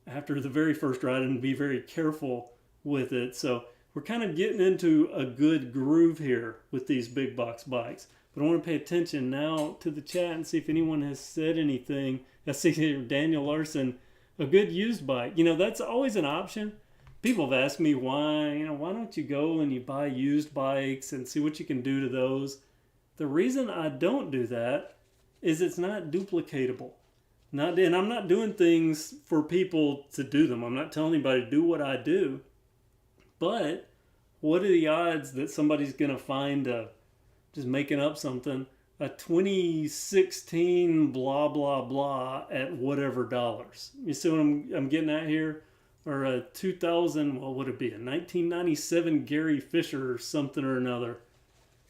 after the very first ride and be very careful with it. So we're kind of getting into a good groove here with these big box bikes. But I want to pay attention now to the chat and see if anyone has said anything. I see here Daniel Larson, a good used bike. That's always an option. People have asked me why don't you go and you buy used bikes and see what you can do to those. The reason I don't do that is it's not duplicatable. And I'm not doing things for people to do them. I'm not telling anybody to do what I do. But what are the odds that somebody's going to find just making up something, a 2016 blah, blah, blah at whatever dollars? You see what I'm getting at here? Or a 2000, what would it be? A 1997 Gary Fisher or something or another.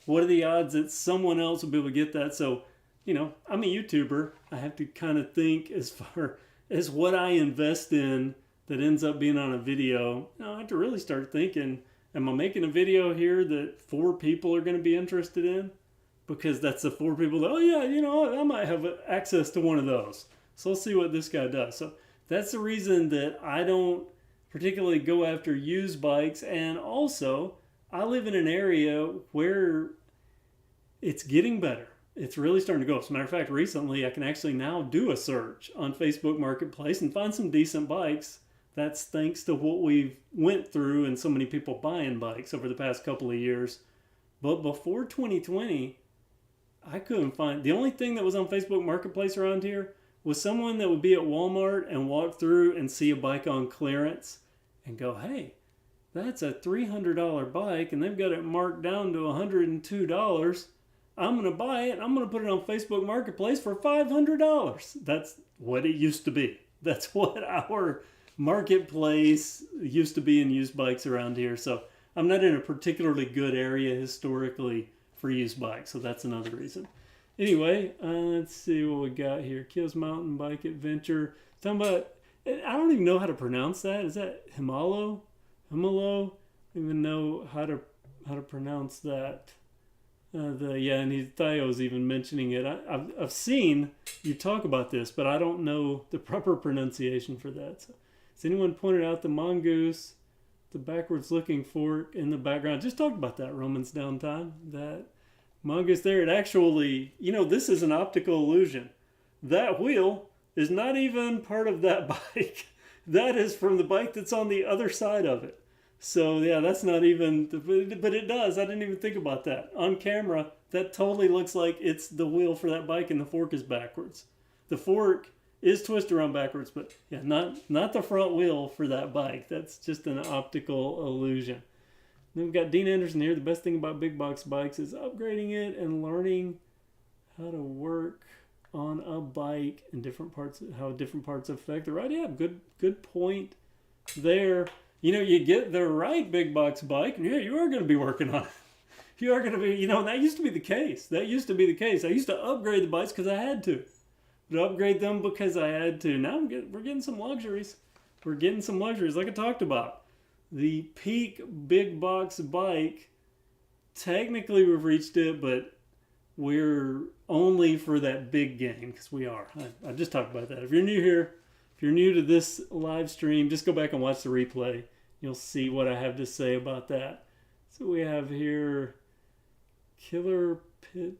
What are the odds that someone else will be able to get that? So, I'm a YouTuber. I have to kind of think as far as what I invest in that ends up being on a video. I have to really start thinking, am I making a video here that 4 people are going to be interested in? Because that's the 4 people that, oh yeah, I might have access to one of those. So let's see what this guy does. So that's the reason that I don't particularly go after used bikes. And also, I live in an area where it's getting better. It's really starting to go. As a matter of fact, recently I can actually now do a search on Facebook Marketplace and find some decent bikes That's thanks to what we've went through and so many people buying bikes over the past couple of years. But before 2020, I couldn't find, the only thing that was on Facebook Marketplace around here was someone that would be at Walmart and walk through and see a bike on clearance and go, hey, that's a $300 bike and they've got it marked down to $102. I'm going to buy it. I'm going to put it on Facebook Marketplace for $500. That's what it used to be. That's what our marketplace used to be in used bikes around here. So I'm not in a particularly good area historically for used bikes. So that's another reason. Anyway, let's see what we got here. Kills Mountain Bike Adventure. Talking about, I don't even know how to pronounce that. Is that Himalo? Himalo? I don't even know how to pronounce that. And Theo's even mentioning it. I've seen you talk about this, but I don't know the proper pronunciation for that. So, has anyone pointed out the mongoose, the backwards looking fork in the background? Just talk about that, Romans Downtime. That mongoose there, it actually, this is an optical illusion. That wheel is not even part of that bike. That is from the bike that's on the other side of it. So yeah, that's not even, but it does. I didn't even think about that. On camera, that totally looks like it's the wheel for that bike and the fork is backwards. The fork is twisted around backwards, but yeah, not the front wheel for that bike. That's just an optical illusion. Then we've got Dean Anderson here. The best thing about big box bikes is upgrading it and learning how to work on a bike and different parts, how different parts affect the ride. Yeah, good point there. You get the right big box bike, and yeah, you are going to be working on it. You are going to be, that used to be the case. I used to upgrade the bikes because I had to. But upgrade them because I had to. Now we're getting some luxuries. We're getting some luxuries like I talked about. The peak big box bike, technically we've reached it, but we're only for that big game because we are. I just talked about that. If you're new here, if you're new to this live stream, just go back and watch the replay. You'll see what I have to say about that. So we have here Killer Pit.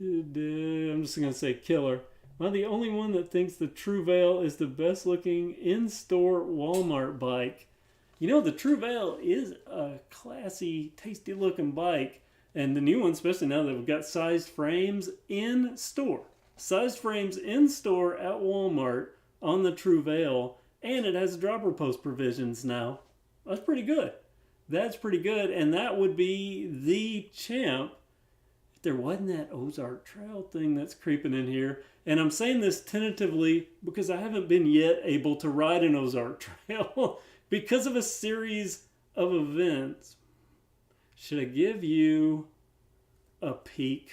I'm just going to say Killer. Am I the only one that thinks the True Veil is the best looking in-store Walmart bike? The True Veil is a classy, tasty looking bike. And the new one, especially now that we've got sized frames in store. Sized frames in store at Walmart on the True Veil. And it has dropper post provisions now. That's pretty good. That's pretty good. And that would be the champ if there wasn't that Ozark Trail thing that's creeping in here. And I'm saying this tentatively because I haven't been yet able to ride an Ozark Trail because of a series of events. Should I give you a peek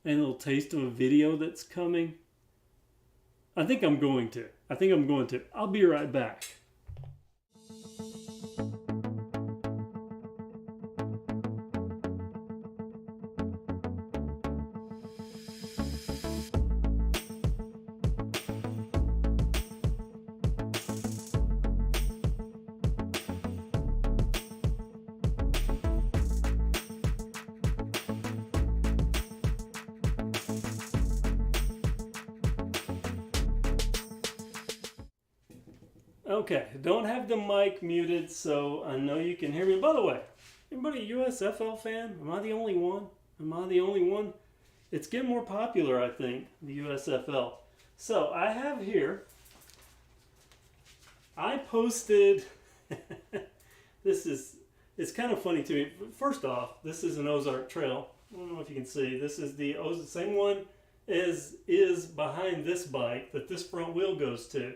and a little taste of a video that's coming? I think I'm going to. I'll be right back. Okay, don't have the mic muted, so I know you can hear me. By the way, anybody a USFL fan? Am I the only one? It's getting more popular, I think, the USFL. So I have here, I posted, it's kind of funny to me. First off, this is an Ozark Trail. I don't know if you can see. This is the same one as is behind this bike that this front wheel goes to.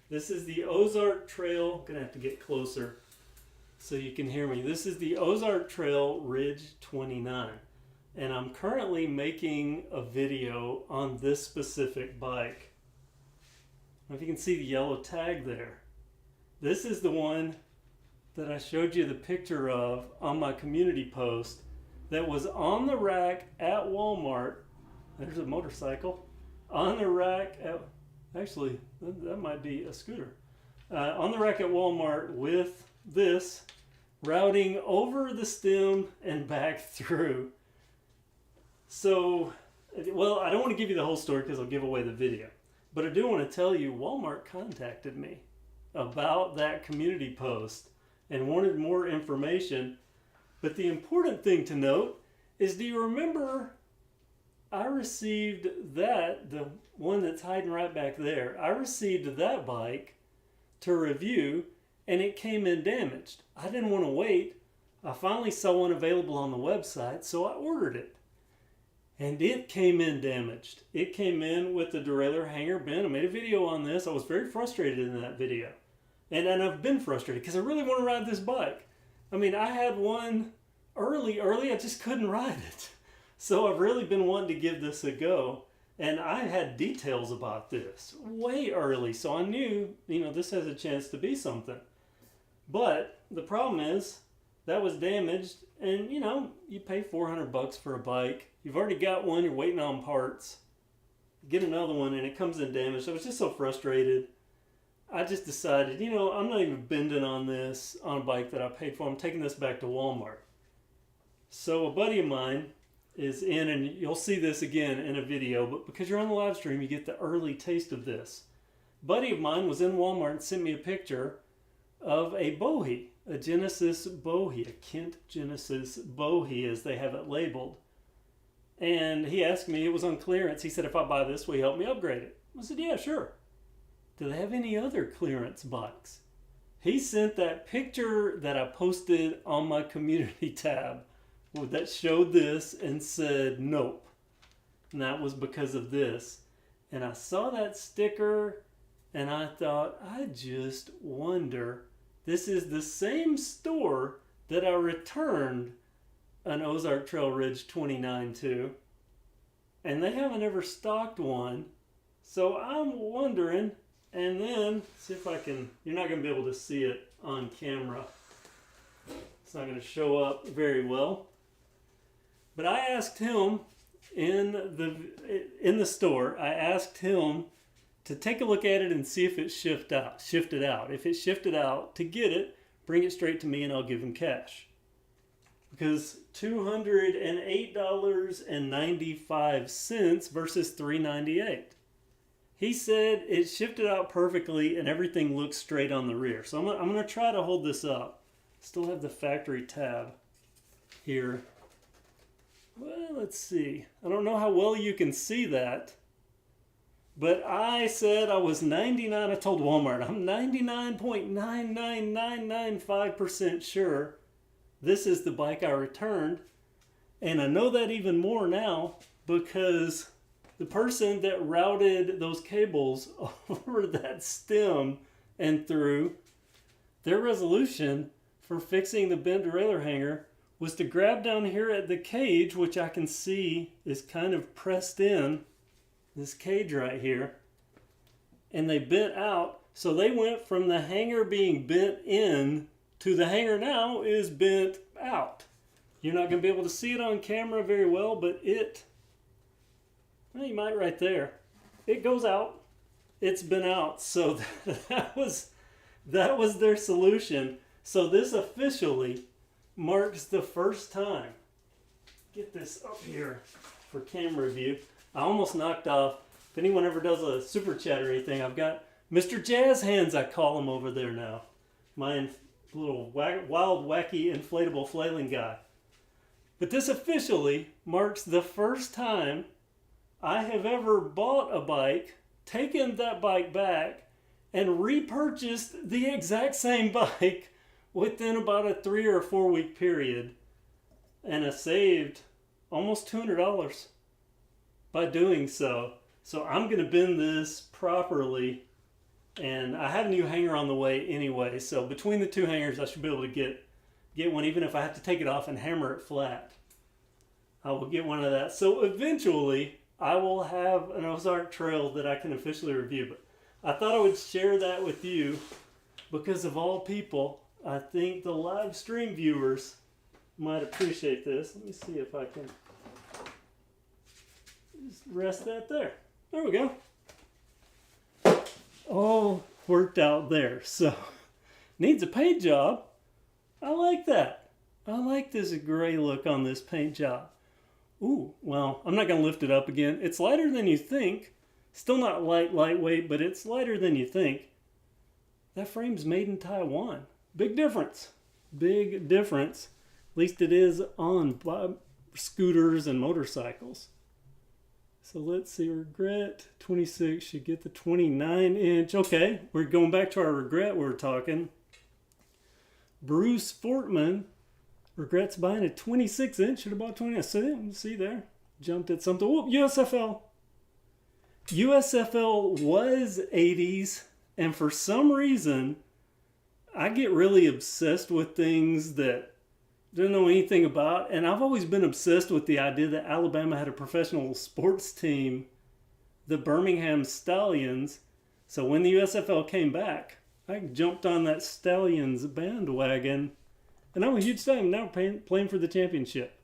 This is the Ozark Trail. I'm going to have to get closer so you can hear me. This is the Ozark Trail Ridge 29. And I'm currently making a video on this specific bike. I don't know if you can see the yellow tag there. This is the one that I showed you the picture of on my community post that was on the rack at Walmart. There's a motorcycle. On the rack at... Actually, that might be a scooter. On the rack at Walmart with this routing over the stem and back through. So, well, I don't want to give you the whole story because I'll give away the video. But I do want to tell you, Walmart contacted me about that community post and wanted more information. But the important thing to note is, do you remember I received that, the one that's hiding right back there, I received that bike to review and it came in damaged. I didn't want to wait. I finally saw one available on the website, so I ordered it. And it came in damaged. It came in with the derailleur hanger bent. I made a video on this. I was very frustrated in that video. And I've been frustrated because I really want to ride this bike. I mean, I had one early, I just couldn't ride it. So I've really been wanting to give this a go. And I had details about this way early, so I knew, this has a chance to be something. But the problem is, that was damaged, and you pay $400 for a bike. You've already got one, you're waiting on parts. Get another one, and it comes in damaged. I was just so frustrated. I just decided, I'm not even bending on this on a bike that I paid for. I'm taking this back to Walmart. So a buddy of mine is in, and you'll see this again in a video, but because you're on the live stream, you get the early taste of this. A buddy of mine was in Walmart and sent me a picture of a Bohea, a Genesis Bohea, a Kent Genesis Bohea as they have it labeled. And he asked me, it was on clearance. He said, if I buy this, will you help me upgrade it? I said, yeah, sure. Do they have any other clearance bikes? He sent that picture that I posted on my community tab that showed this and said, nope. And that was because of this. And I saw that sticker and I thought, I just wonder, this is the same store that I returned an Ozark Trail Ridge 29 to, and they haven't ever stocked one. So I'm wondering, and then see if I can, you're not going to be able to see it on camera. It's not going to show up very well. But I asked him in the store, I asked him to take a look at it and see if it shifted out. If it shifted out, to get it, bring it straight to me and I'll give him cash. Because $208.95 versus $398. He said it shifted out perfectly and everything looks straight on the rear. So I'm going to try to hold this up. Still have the factory tab here. Well, let's see. I don't know how well you can see that. But I said I was 99. I told Walmart, I'm 99.99995% sure this is the bike I returned. And I know that even more now because the person that routed those cables over that stem and through, their resolution for fixing the bent derailleur hanger was to grab down here at the cage, which I can see is kind of pressed in, this cage right here, and they bent out. So they went from the hanger being bent in to the hanger now is bent out. You're not going to be able to see it on camera very well, but well, you might right there. It goes out. It's been out. So that was their solution. So this officially marks the first time. Get this up here for camera view. I almost knocked off, if anyone ever does a super chat or anything, I've got Mr. Jazz Hands, I call him over there now. My little wild, wacky, inflatable flailing guy. But this officially marks the first time I have ever bought a bike, taken that bike back, and repurchased the exact same bike within about a 3 or 4 week period. And I saved almost $200 by doing so. So I'm going to bend this properly. And I have a new hanger on the way anyway. So between the two hangers, I should be able to get one, even if I have to take it off and hammer it flat. I will get one of that. So eventually, I will have an Ozark Trail that I can officially review. But I thought I would share that with you because of all people, I think the live stream viewers might appreciate this. Let me see if I can just rest that there. There we go. All worked out there. So, needs a paint job. I like that. I like this gray look on this paint job. Ooh, well, I'm not going to lift it up again. It's lighter than you think. Still not lightweight, but it's lighter than you think. that frame's made in Taiwan. Big difference. Big difference. At least it is on scooters and motorcycles. So let's see, regret 26 should get the 29-inch. Okay, we're going back to our regret we were talking. Bruce Fortman regrets buying a 26-inch. Should have bought 20. See there, jumped at something. Whoop, USFL. USFL was 80s, and for some reason, I get really obsessed with things that I don't know anything about, and I've always been obsessed with the idea that Alabama had a professional sports team, the Birmingham Stallions. So when the USFL came back, I jumped on that Stallions bandwagon, and I'm a huge fan now playing for the championship.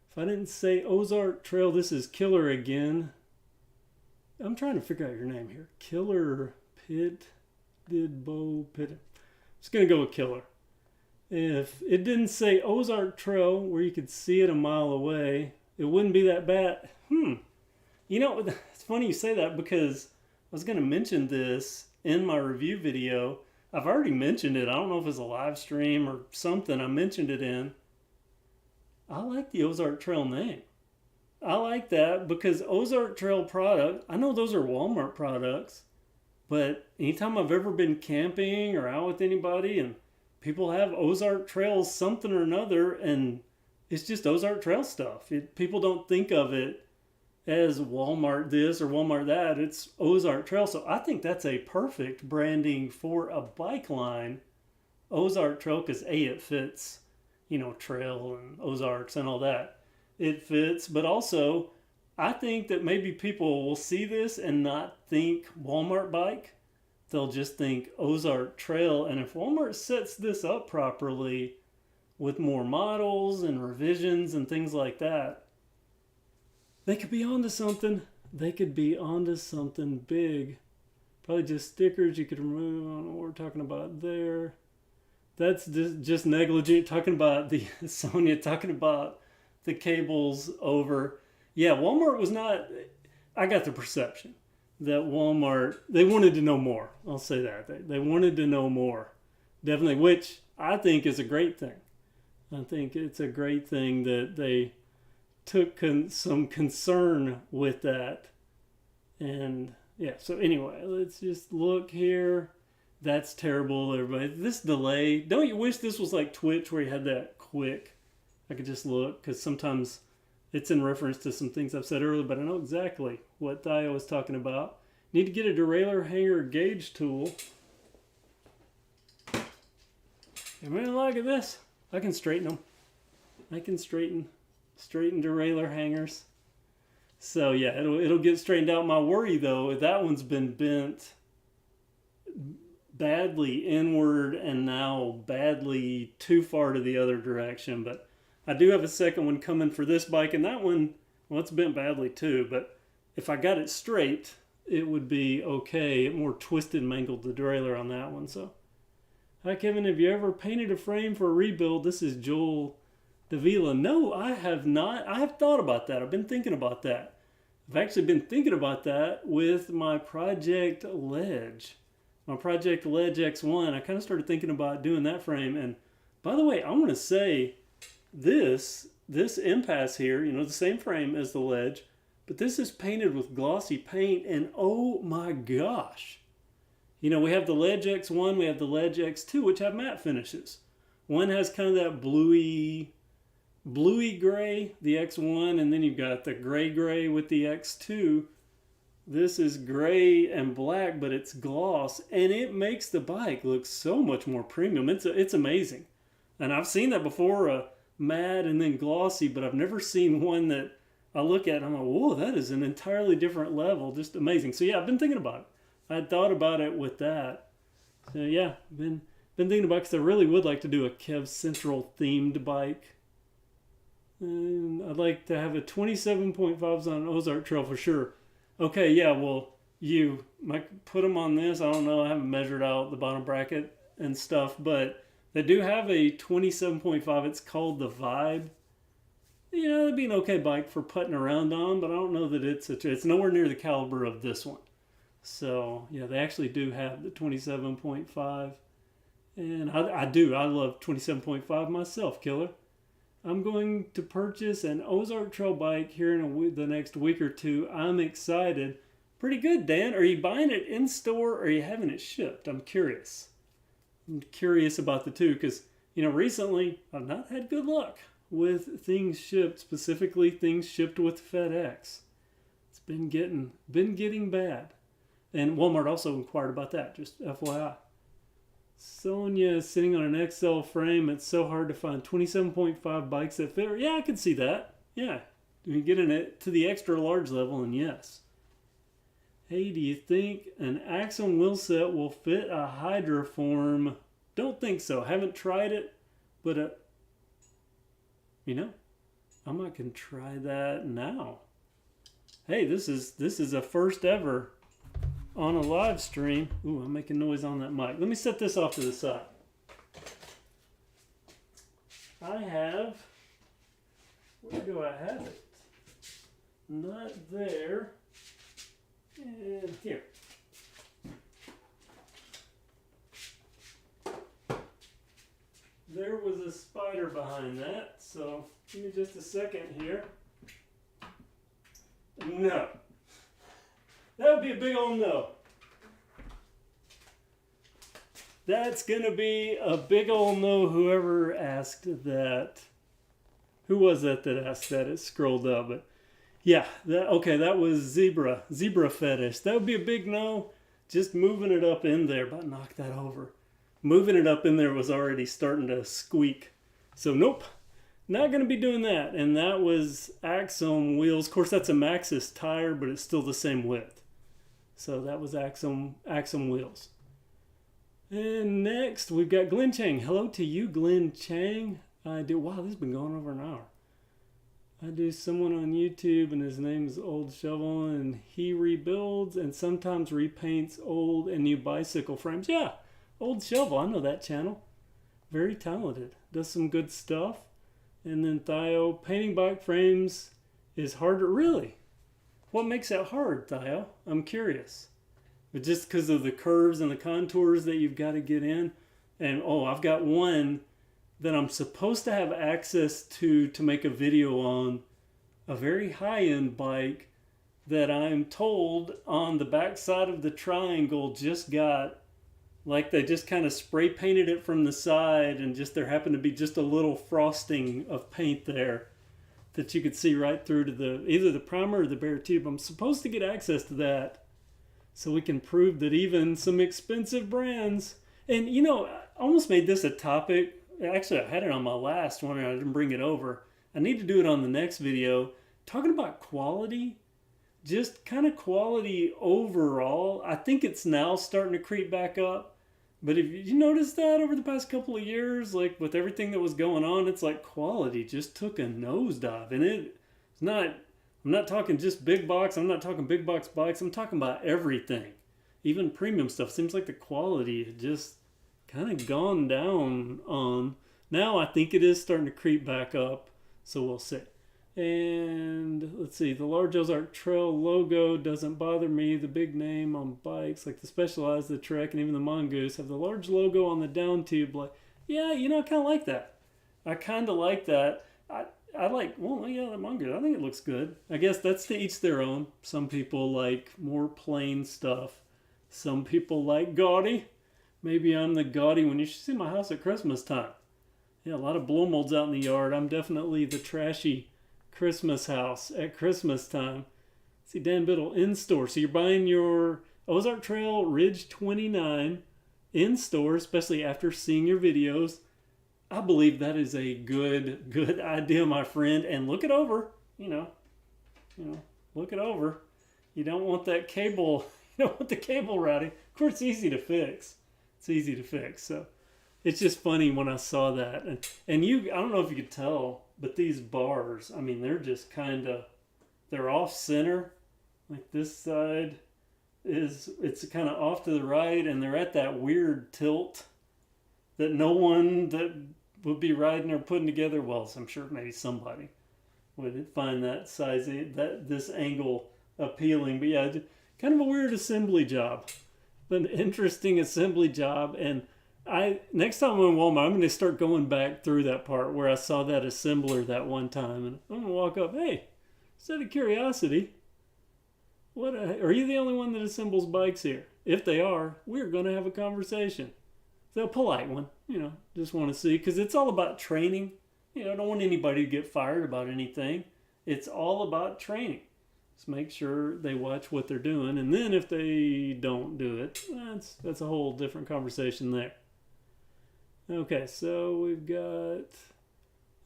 If I didn't say Ozark Trail, this is Killer again. I'm trying to figure out your name here. Killer Pit, did Bo Pit. I'm just going to go with Killer. If it didn't say Ozark Trail where you could see it a mile away, it wouldn't be that bad. You know, it's funny you say that because I was going to mention this in my review video. I've already mentioned it. I don't know if it's a live stream or something I mentioned it in. I like the Ozark Trail name. I like that because Ozark Trail product, I know those are Walmart products, but anytime I've ever been camping or out with anybody and people have Ozark Trail something or another, and it's just Ozark Trail stuff. People don't think of it as Walmart this or Walmart that. It's Ozark Trail. So I think that's a perfect branding for a bike line, Ozark Trail, because A, it fits, you know, trail and Ozarks and all that. It fits, but also I think that maybe people will see this and not think Walmart bike. They'll just think Ozark Trail. And if Walmart sets this up properly with more models and revisions and things like that, they could be onto something. They could be onto something big. Probably just stickers you could remove. I don't know what we're talking about there. That's just negligent. Talking about the Sonia, talking about the cables over. Yeah, Walmart was not, I got the perception that Walmart, they wanted to know more. I'll say that. They wanted to know more. Definitely, which I think is a great thing. I think it's a great thing that they took some concern with that. And yeah, so anyway, let's just look here. That's terrible, everybody. This delay, don't you wish this was like Twitch where you had that quick? I could just look, because sometimes it's in reference to some things I've said earlier, but I know exactly what Dio was talking about. Need to get a derailleur hanger gauge tool. And man, look at this. I can straighten them. I can straighten derailleur hangers. So yeah, it'll get straightened out. My worry though, that one's been bent badly inward and now badly too far to the other direction. But I do have a second one coming for this bike, and that one, well, it's bent badly too, but if I got it straight, it would be okay. It more twisted and mangled the derailleur on that one. So, hi Kevin, have you ever painted a frame for a rebuild? This is Joel Davila. No, I have not. I have thought about that. I've been thinking about that. I've actually been thinking about that with my Project Ledge. My Project Ledge X1. I kind of started thinking about doing that frame. And by the way, I want to say this impasse here, you know, the same frame as the Ledge, but this is painted with glossy paint, and oh my gosh. You know, we have the Ledge X1, we have the Ledge X2, which have matte finishes. One has kind of that bluey gray, the X1, and then you've got the gray with the X2. This is gray and black, but it's gloss, and it makes the bike look so much more premium. It's amazing. And I've seen that before, matte and then glossy, but I've never seen one that I look at and I'm like, whoa, that is an entirely different level. Just amazing. So yeah, I've been thinking about it. I had thought about it with that. So yeah, been thinking about it because I really would like to do a KevCentral themed bike. And I'd like to have a 27.5s on Ozark Trail for sure. Okay, yeah, well, you might put them on this. I don't know. I haven't measured out the bottom bracket and stuff, but they do have a 27.5. It's called the Vibe. You know, it'd be an okay bike for putting around on, but I don't know that it's nowhere near the caliber of this one. So yeah, they actually do have the 27.5, and I love 27.5 myself, killer. I'm going to purchase an Ozark Trail bike here in the next week or two. I'm excited. Pretty good, Dan. Are you buying it in store or are you having it shipped? I'm curious. I'm curious about the two because, recently I've not had good luck with things shipped, specifically things shipped with FedEx. It's been getting bad. And Walmart also inquired about that, just FYI. Sonia is sitting on an XL frame. It's so hard to find 27.5 bikes that fit. Yeah, I could see that. Yeah. You can get it to the extra large level, and yes. Hey, do you think an Axum wheel set will fit a hydroform? Don't think so. Haven't tried it, but I might can try that now. Hey, this is a first ever on a live stream. Ooh, I'm making noise on that mic. Let me set this off to the side. Where do I have it? Not there. And here. There was a spider behind that, so give me just a second here. No. That would be a big old no. That's going to be a big old no, whoever asked that. Who was that asked that? It scrolled up. But yeah, that was Zebra Fetish. That would be a big no. Just moving it up in there, but knock that over. Moving it up in there was already starting to squeak. So nope, not going to be doing that. And that was Axum wheels. Of course, that's a Maxxis tire, but it's still the same width. So that was Axum wheels. And next, we've got Glenn Chang. Hello to you, Glenn Chang. Wow, this has been going over an hour. I do someone on YouTube, and his name is Old Shovel, and he rebuilds and sometimes repaints old and new bicycle frames. Yeah, Old Shovel, I know that channel. Very talented. Does some good stuff. And then Theo, painting bike frames is harder. Really? What makes it hard, Theo? I'm curious. But just because of the curves and the contours that you've got to get in. And I've got one that I'm supposed to have access to make a video on, a very high-end bike that I'm told on the back side of the triangle just got, like they just kind of spray painted it from the side, and just there happened to be just a little frosting of paint there that you could see right through to either the primer or the bare tube. I'm supposed to get access to that so we can prove that even some expensive brands, and I almost made this a topic. Actually, I had it on my last one and I didn't bring it over. I need to do it on the next video. Talking about quality, just kind of quality overall. I think it's now starting to creep back up. But if you noticed that over the past couple of years, like with everything that was going on, it's like quality just took a nosedive. And I'm not talking just big box. I'm not talking big box bikes. I'm talking about everything. Even premium stuff. Seems like the quality had just kind of gone down on. Now I think it is starting to creep back up. So we'll see. And let's see, the large Ozark Trail logo doesn't bother me. The big name on bikes, like the Specialized, the Trek, and even the Mongoose, have the large logo on the down tube. Like, yeah, I kind of like that. I kind of like that. I like, the Mongoose. I think it looks good. I guess that's to each their own. Some people like more plain stuff. Some people like gaudy. Maybe I'm the gaudy one. You should see my house at Christmas time. Yeah, a lot of blow molds out in the yard. I'm definitely the trashy Christmas house at Christmas time. See, Dan Biddle in store. So you're buying your Ozark Trail Ridge 29 in store, especially after seeing your videos. I believe that is a good idea, my friend. And look it over. Look it over. You don't want that cable. You don't want the cable rotting. Of course, it's easy to fix. So it's just funny when I saw that. And I don't know if you could tell, but these bars, they're just they're off center. Like this side it's kind of off to the right, and they're at that weird tilt that no one that would be riding or putting together, well, I'm sure maybe somebody would find that size, this angle appealing. But yeah, kind of a weird assembly job, but an interesting assembly job. And next time I'm in Walmart, I'm going to start going back through that part where I saw that assembler that one time, and I'm going to walk up, hey, just out of curiosity, are you the only one that assembles bikes here? If they are, we're going to have a conversation. So a polite one, just want to see, because it's all about training. I don't want anybody to get fired about anything. It's all about training. Just make sure they watch what they're doing, and then if they don't do it, that's a whole different conversation there. Okay, so we've got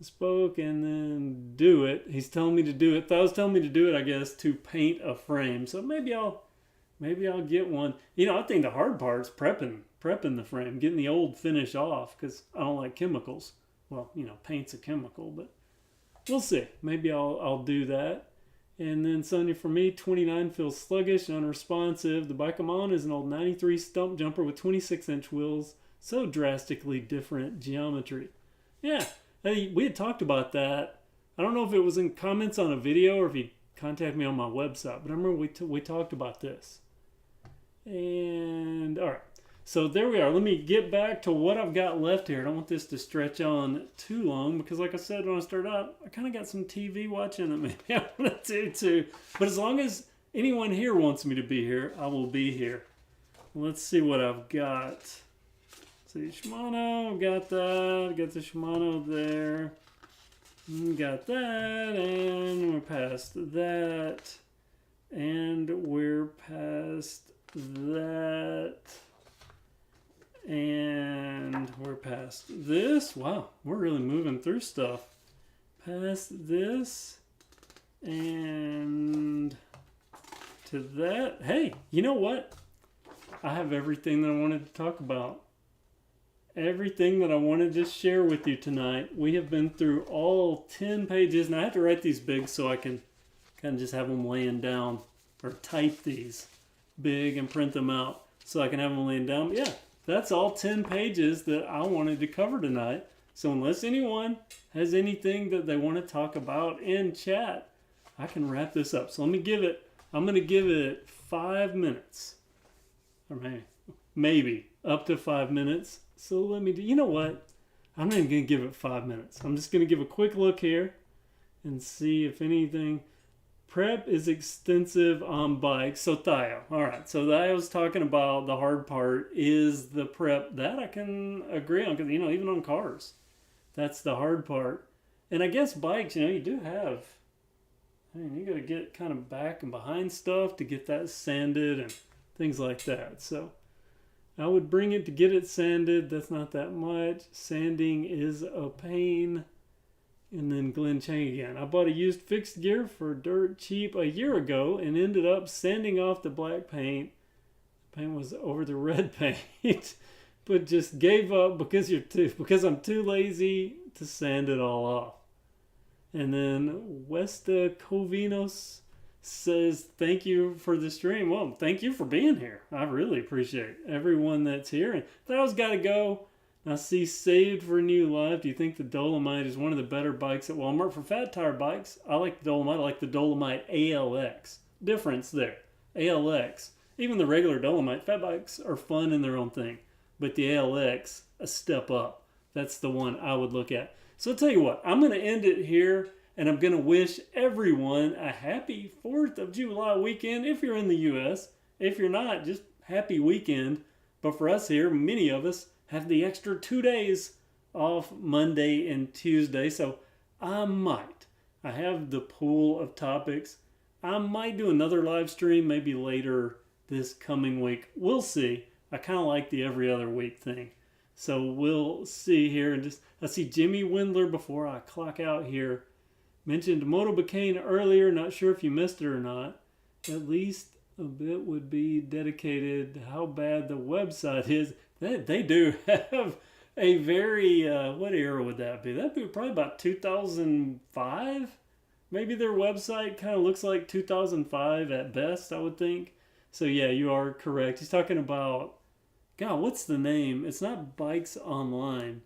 spoke and then do it. He's telling me to do it. That was telling me to do it, I guess, to paint a frame. So maybe I'll get one. I think the hard part's prepping the frame, getting the old finish off, because I don't like chemicals. Well, paint's a chemical, but we'll see. Maybe I'll do that. And then Sonia, for me, 29 feels sluggish and unresponsive. The bike I'm on is an old 93 stump jumper with 26-inch wheels. So drastically different geometry. Yeah, we had talked about that. I don't know if it was in comments on a video or if you contacted me on my website, but I remember we talked about this. And all right, so there we are. Let me get back to what I've got left here. I don't want this to stretch on too long because, like I said when I started out, I kind of got some TV watching that maybe I want to do too. But as long as anyone here wants me to be here, I will be here. Let's see what I've got. See, Shimano, got that. Got the Shimano there. Got that, and we're past that, and we're past that, and we're past this. Wow, we're really moving through stuff. Past this, and to that. Hey, you know what? I have everything that I wanted to talk about. Everything that I wanted to share with you tonight. We have been through all 10 pages, and I have to write these big so I can kind of just have them laying down, or type these big and print them out so I can have them laying down. But yeah, that's all 10 pages that I wanted to cover tonight. So unless anyone has anything that they want to talk about in chat, I can wrap this up. So I'm going to give it 5 minutes, or maybe up to 5 minutes. So let me do, you know what? I'm not even going to give it 5 minutes. I'm just going to give a quick look here and see if anything. Prep is extensive on bikes. So Theo. All right. So Theo was talking about the hard part is the prep. That I can agree on because, even on cars, that's the hard part. And I guess bikes, you do have, you got to get kind of back and behind stuff to get that sanded and things like that. So I would bring it to get it sanded. That's not that much. Sanding is a pain. And then Glenn Chang again. I bought a used fixed gear for dirt cheap a year ago and ended up sanding off the black paint. The paint was over the red paint, but just gave up because I'm too lazy to sand it all off. And then Westa Covinos says, thank you for the stream. Well, thank you for being here. I really appreciate everyone that's here. And Theo's got to go. I see Saved for New Life. Do you think the Dolomite is one of the better bikes at Walmart? For fat tire bikes, I like the Dolomite. I like the Dolomite ALX. Difference there. ALX. Even the regular Dolomite, fat bikes are fun in their own thing. But the ALX, a step up. That's the one I would look at. So I'll tell you what, I'm going to end it here. And I'm going to wish everyone a happy 4th of July weekend if you're in the U.S. If you're not, just happy weekend. But for us here, many of us have the extra 2 days off Monday and Tuesday. So I have the pool of topics. I might do another live stream maybe later this coming week. We'll see. I kind of like the every other week thing. So we'll see here. And I see Jimmy Windler before I clock out here. Mentioned Moto Bacane earlier, not sure if you missed it or not. At least a bit would be dedicated to how bad the website is. They do have a very, what era would that be? That'd be probably about 2005. Maybe their website kind of looks like 2005 at best, I would think. So yeah, you are correct. He's talking about, God, what's the name? It's not Bikes Online.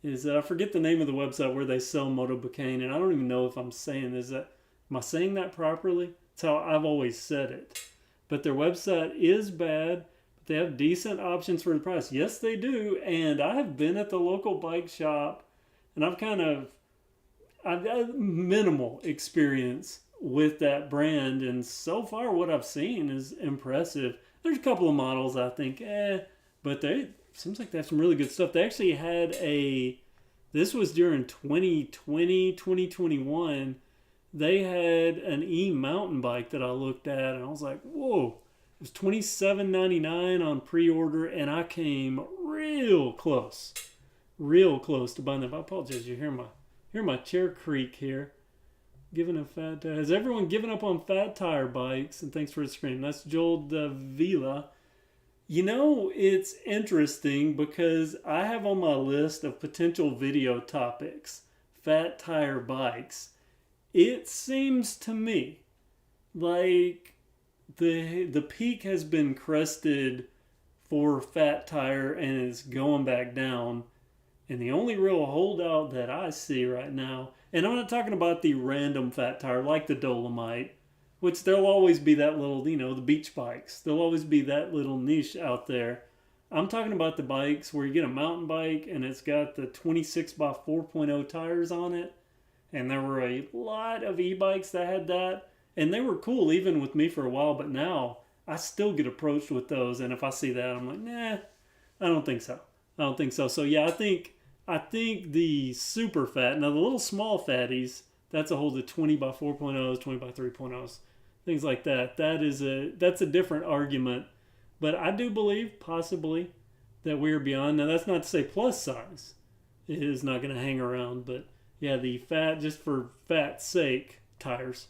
I forget the name of the website where they sell Moto Bacane, and I don't even know if I'm saying am I saying that properly? That's how I've always said it. but their website is bad. But they have decent options for the price. Yes, they do. And I have been at the local bike shop, and I've had minimal experience with that brand, and so far what I've seen is impressive. There's a couple of models I think, but seems like they have some really good stuff. They actually had this was during 2020, 2021. They had an e-mountain bike that I looked at, and I was like, whoa. It was $27.99 on pre-order, and I came real close to buying them. I apologize, you hear my chair creak here. Has everyone given up on fat tire bikes? And thanks for the screen. That's Joel Vila. You know, it's interesting because I have on my list of potential video topics, fat tire bikes. It seems to me like the peak has been crested for fat tire and is going back down. And the only real holdout that I see right now, and I'm not talking about the random fat tire like the Dolomite, which there'll always be that little, the beach bikes. There'll always be that little niche out there. I'm talking about the bikes where you get a mountain bike and it's got the 26 by 4.0 tires on it. And there were a lot of e-bikes that had that. And they were cool even with me for a while, but now I still get approached with those. And if I see that, I'm like, nah, I don't think so. So yeah, I think the super fat, now the little small fatties, that's a whole the 20 by 4.0s, 20 by 3.0s, things like that. That's a different argument. But I do believe possibly that we're beyond. Now that's not to say plus size is not going to hang around, but yeah, the fat, just for fat's sake, tires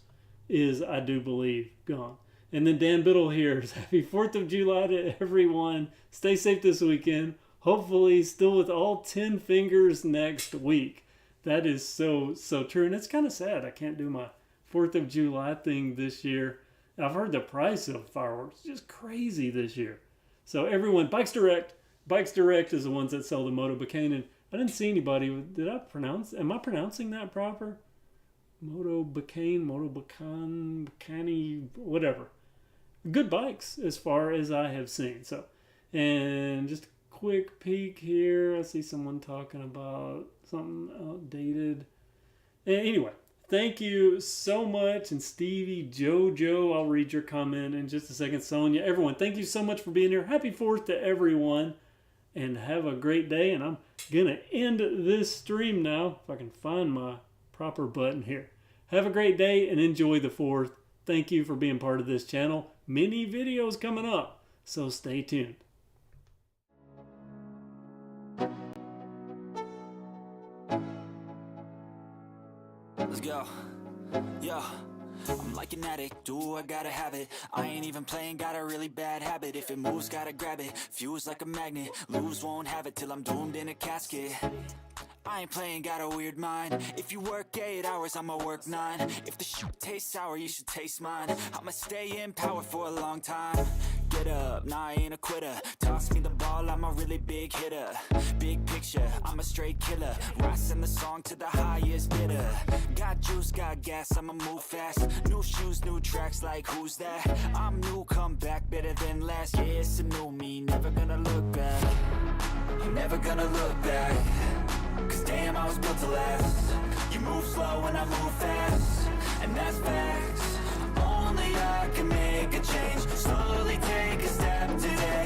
is, I do believe, gone. And then Dan Biddle here is happy 4th of July to everyone. Stay safe this weekend. Hopefully still with all 10 fingers next week. That is so true. And it's kind of sad I can't do my 4th of July thing this year. I've heard the price of fireworks is just crazy this year. So everyone, Bikes Direct is the ones that sell the Moto Bacane. And I didn't see anybody. Am I pronouncing that proper? Moto Bacane, Bacani, whatever. Good bikes as far as I have seen. So, and just quick peek here. I see someone talking about something outdated. Anyway, thank you so much. And Stevie, Jojo, I'll read your comment in just a second. Sonia, everyone, thank you so much for being here. Happy 4th to everyone. And have a great day. And I'm going to end this stream now. If I can find my proper button here. Have a great day and enjoy the 4th. Thank you for being part of this channel. Many videos coming up. So stay tuned. Let's go. Yo, I'm like an addict, do I gotta have it. I ain't even playing, got a really bad habit. If it moves, gotta grab it, fuse like a magnet. Lose, won't have it till I'm doomed in a casket. I ain't playing, got a weird mind. If you work 8 hours, I'ma work 9. If the shit tastes sour, you should taste mine. I'ma stay in power for a long time. Get up, nah, I ain't a quitter. Toss me the ball, I'm a really big hitter. Big picture, I'm a straight killer. Rising the song to the highest bidder. Got juice, got gas, I'ma move fast. New shoes, new tracks, like who's that? I'm new, come back, better than last. Yeah, it's a new me, never gonna look back. I'm never gonna look back. Cause damn, I was built to last. You move slow and I move fast. And that's facts. Only I can make a change. Slowly take a step today.